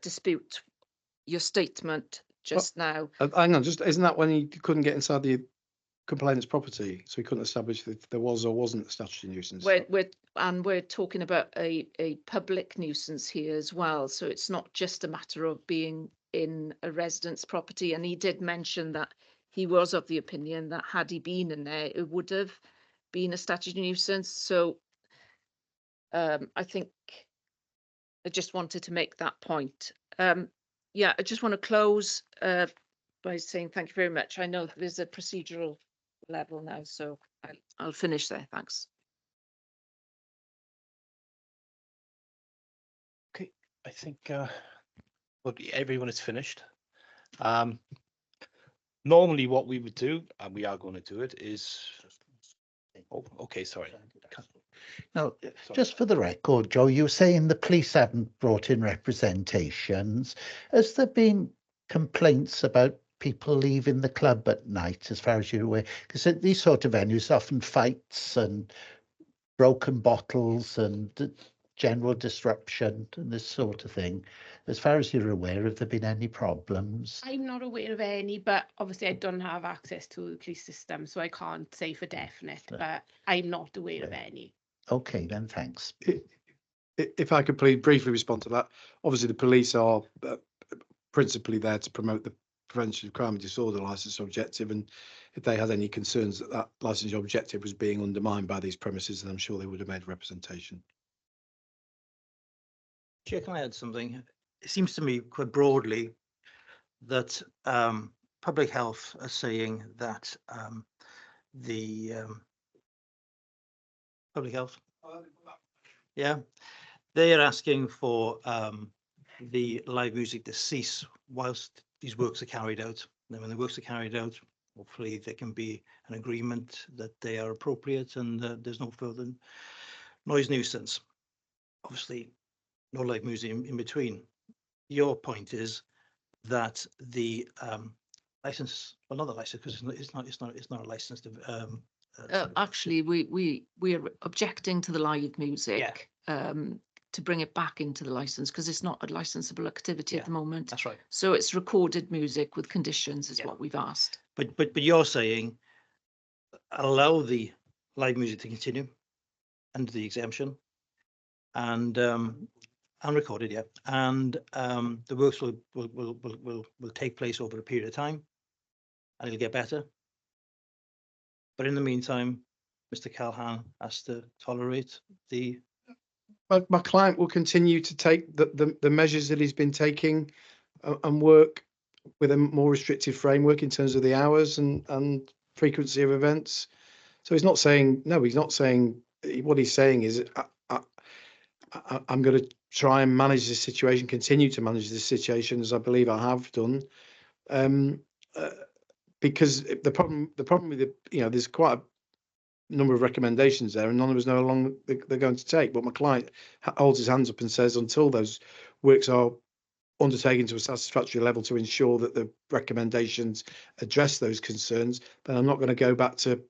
dispute your statement just now. Hang on, just isn't that when he couldn't get inside the complainant's property, so he couldn't establish that there was or wasn't a statutory nuisance? We're talking about a public nuisance here as well, so it's not just a matter of being in a residence property. And he did mention that he was of the opinion that had he been in there, it would have been a statutory nuisance. So I think I just wanted to make that point. Yeah, I just want to close by saying thank you very much. I know there's a procedural level now, so I'll finish there. Thanks. Okay, I think well, everyone is finished. Normally what we would do, and we are going to do it, is okay, sorry. No, Sorry. just for the record, Joe, you were saying the police haven't brought in representations. Has there been complaints about people leaving the club at night, as far as you're aware? Because at these sort of venues, often fights and broken bottles and general disruption and this sort of thing. As far as you're aware, have there been any problems? I'm not aware of any, but obviously I don't have access to the police system, so I can't say for definite, but I'm not aware of any. Okay, then, thanks. If I could please briefly respond to that. Obviously, the police are principally there to promote the prevention of crime and disorder licence objective, and if they had any concerns that that licence objective was being undermined by these premises, then I'm sure they would have made representation. Chair, can I add something? It seems to me quite broadly that public health are saying that the public health, yeah, they are asking for the live music to cease whilst these works are carried out. Then when the works are carried out, hopefully there can be an agreement that they are appropriate and there's no further noise nuisance. Obviously, no live music in between. Your point is that the license, well, not the license, because it's not a licensed. Actually, we're objecting to the live music to bring it back into the license because it's not a licensable activity at the moment. That's right. So it's recorded music with conditions is what we've asked. But you're saying allow the live music to continue under the exemption, and recorded, yeah. And the works will take place over a period of time, and it'll get better. But in the meantime, Mr. Calhan has to tolerate the. My client will continue to take the measures that he's been taking and work with a more restrictive framework in terms of the hours and frequency of events. So he's not saying, no, he's not saying, what he's saying is I'm going to try and manage this situation, continue to manage this situation as I believe I have done. Because the problem with the, there's quite a number of recommendations there and none of us know how long they're going to take. But my client holds his hands up and says, until those works are undertaken to a satisfactory level to ensure that the recommendations address those concerns, then I'm not going to go back to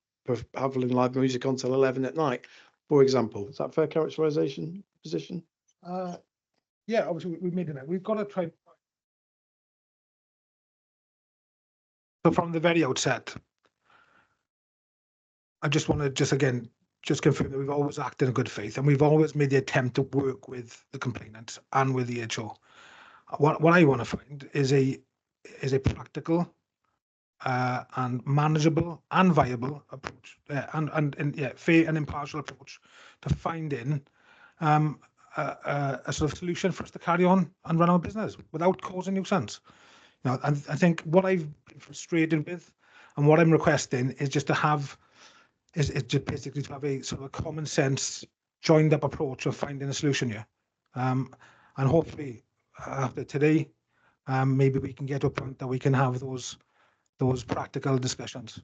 having live music on till 11 at night, for example. Is that a fair characterization position? Yeah, obviously we made it. We've got to try. So from the very outset, I just want to just confirm that we've always acted in good faith and we've always made the attempt to work with the complainant and with the HO. What I want to find is a practical and manageable and viable approach, and fair and impartial approach to finding a sort of solution for us to carry on and run our business without causing nuisance. Now, I think what I've been frustrated with and what I'm requesting is just to have is just basically to have a sort of a common sense joined up approach of finding a solution here. And hopefully after today, maybe we can get to a point that we can have those practical discussions.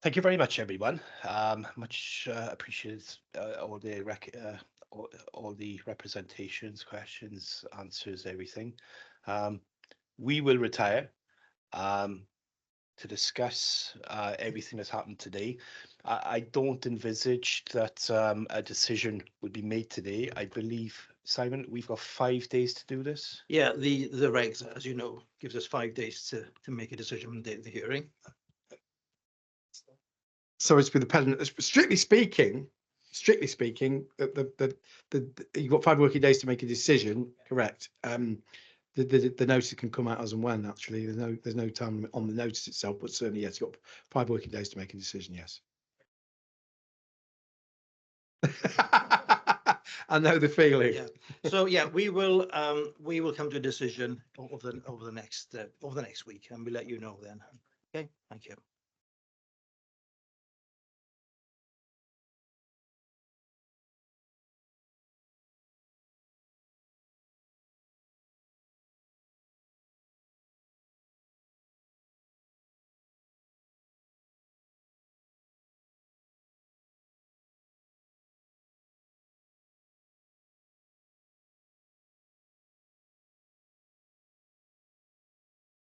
Thank you very much, everyone. Much appreciated all the representations, questions, answers, everything. We will retire to discuss everything that's happened today. I don't envisage that a decision would be made today. I believe, Simon, we've got 5 days to do this. Yeah, the regs, as you know, gives us 5 days to make a decision on the date of the hearing. So it's with the pedant. Strictly speaking, you've got 5 working days to make a decision. Correct. The notice can come out as and when. Actually, there's no time limit on the notice itself, but certainly yes, you've got 5 working days to make a decision. Yes. I know the feeling. Yeah. So yeah, we will come to a decision over the next week, and we'll let you know then. Okay. Thank you.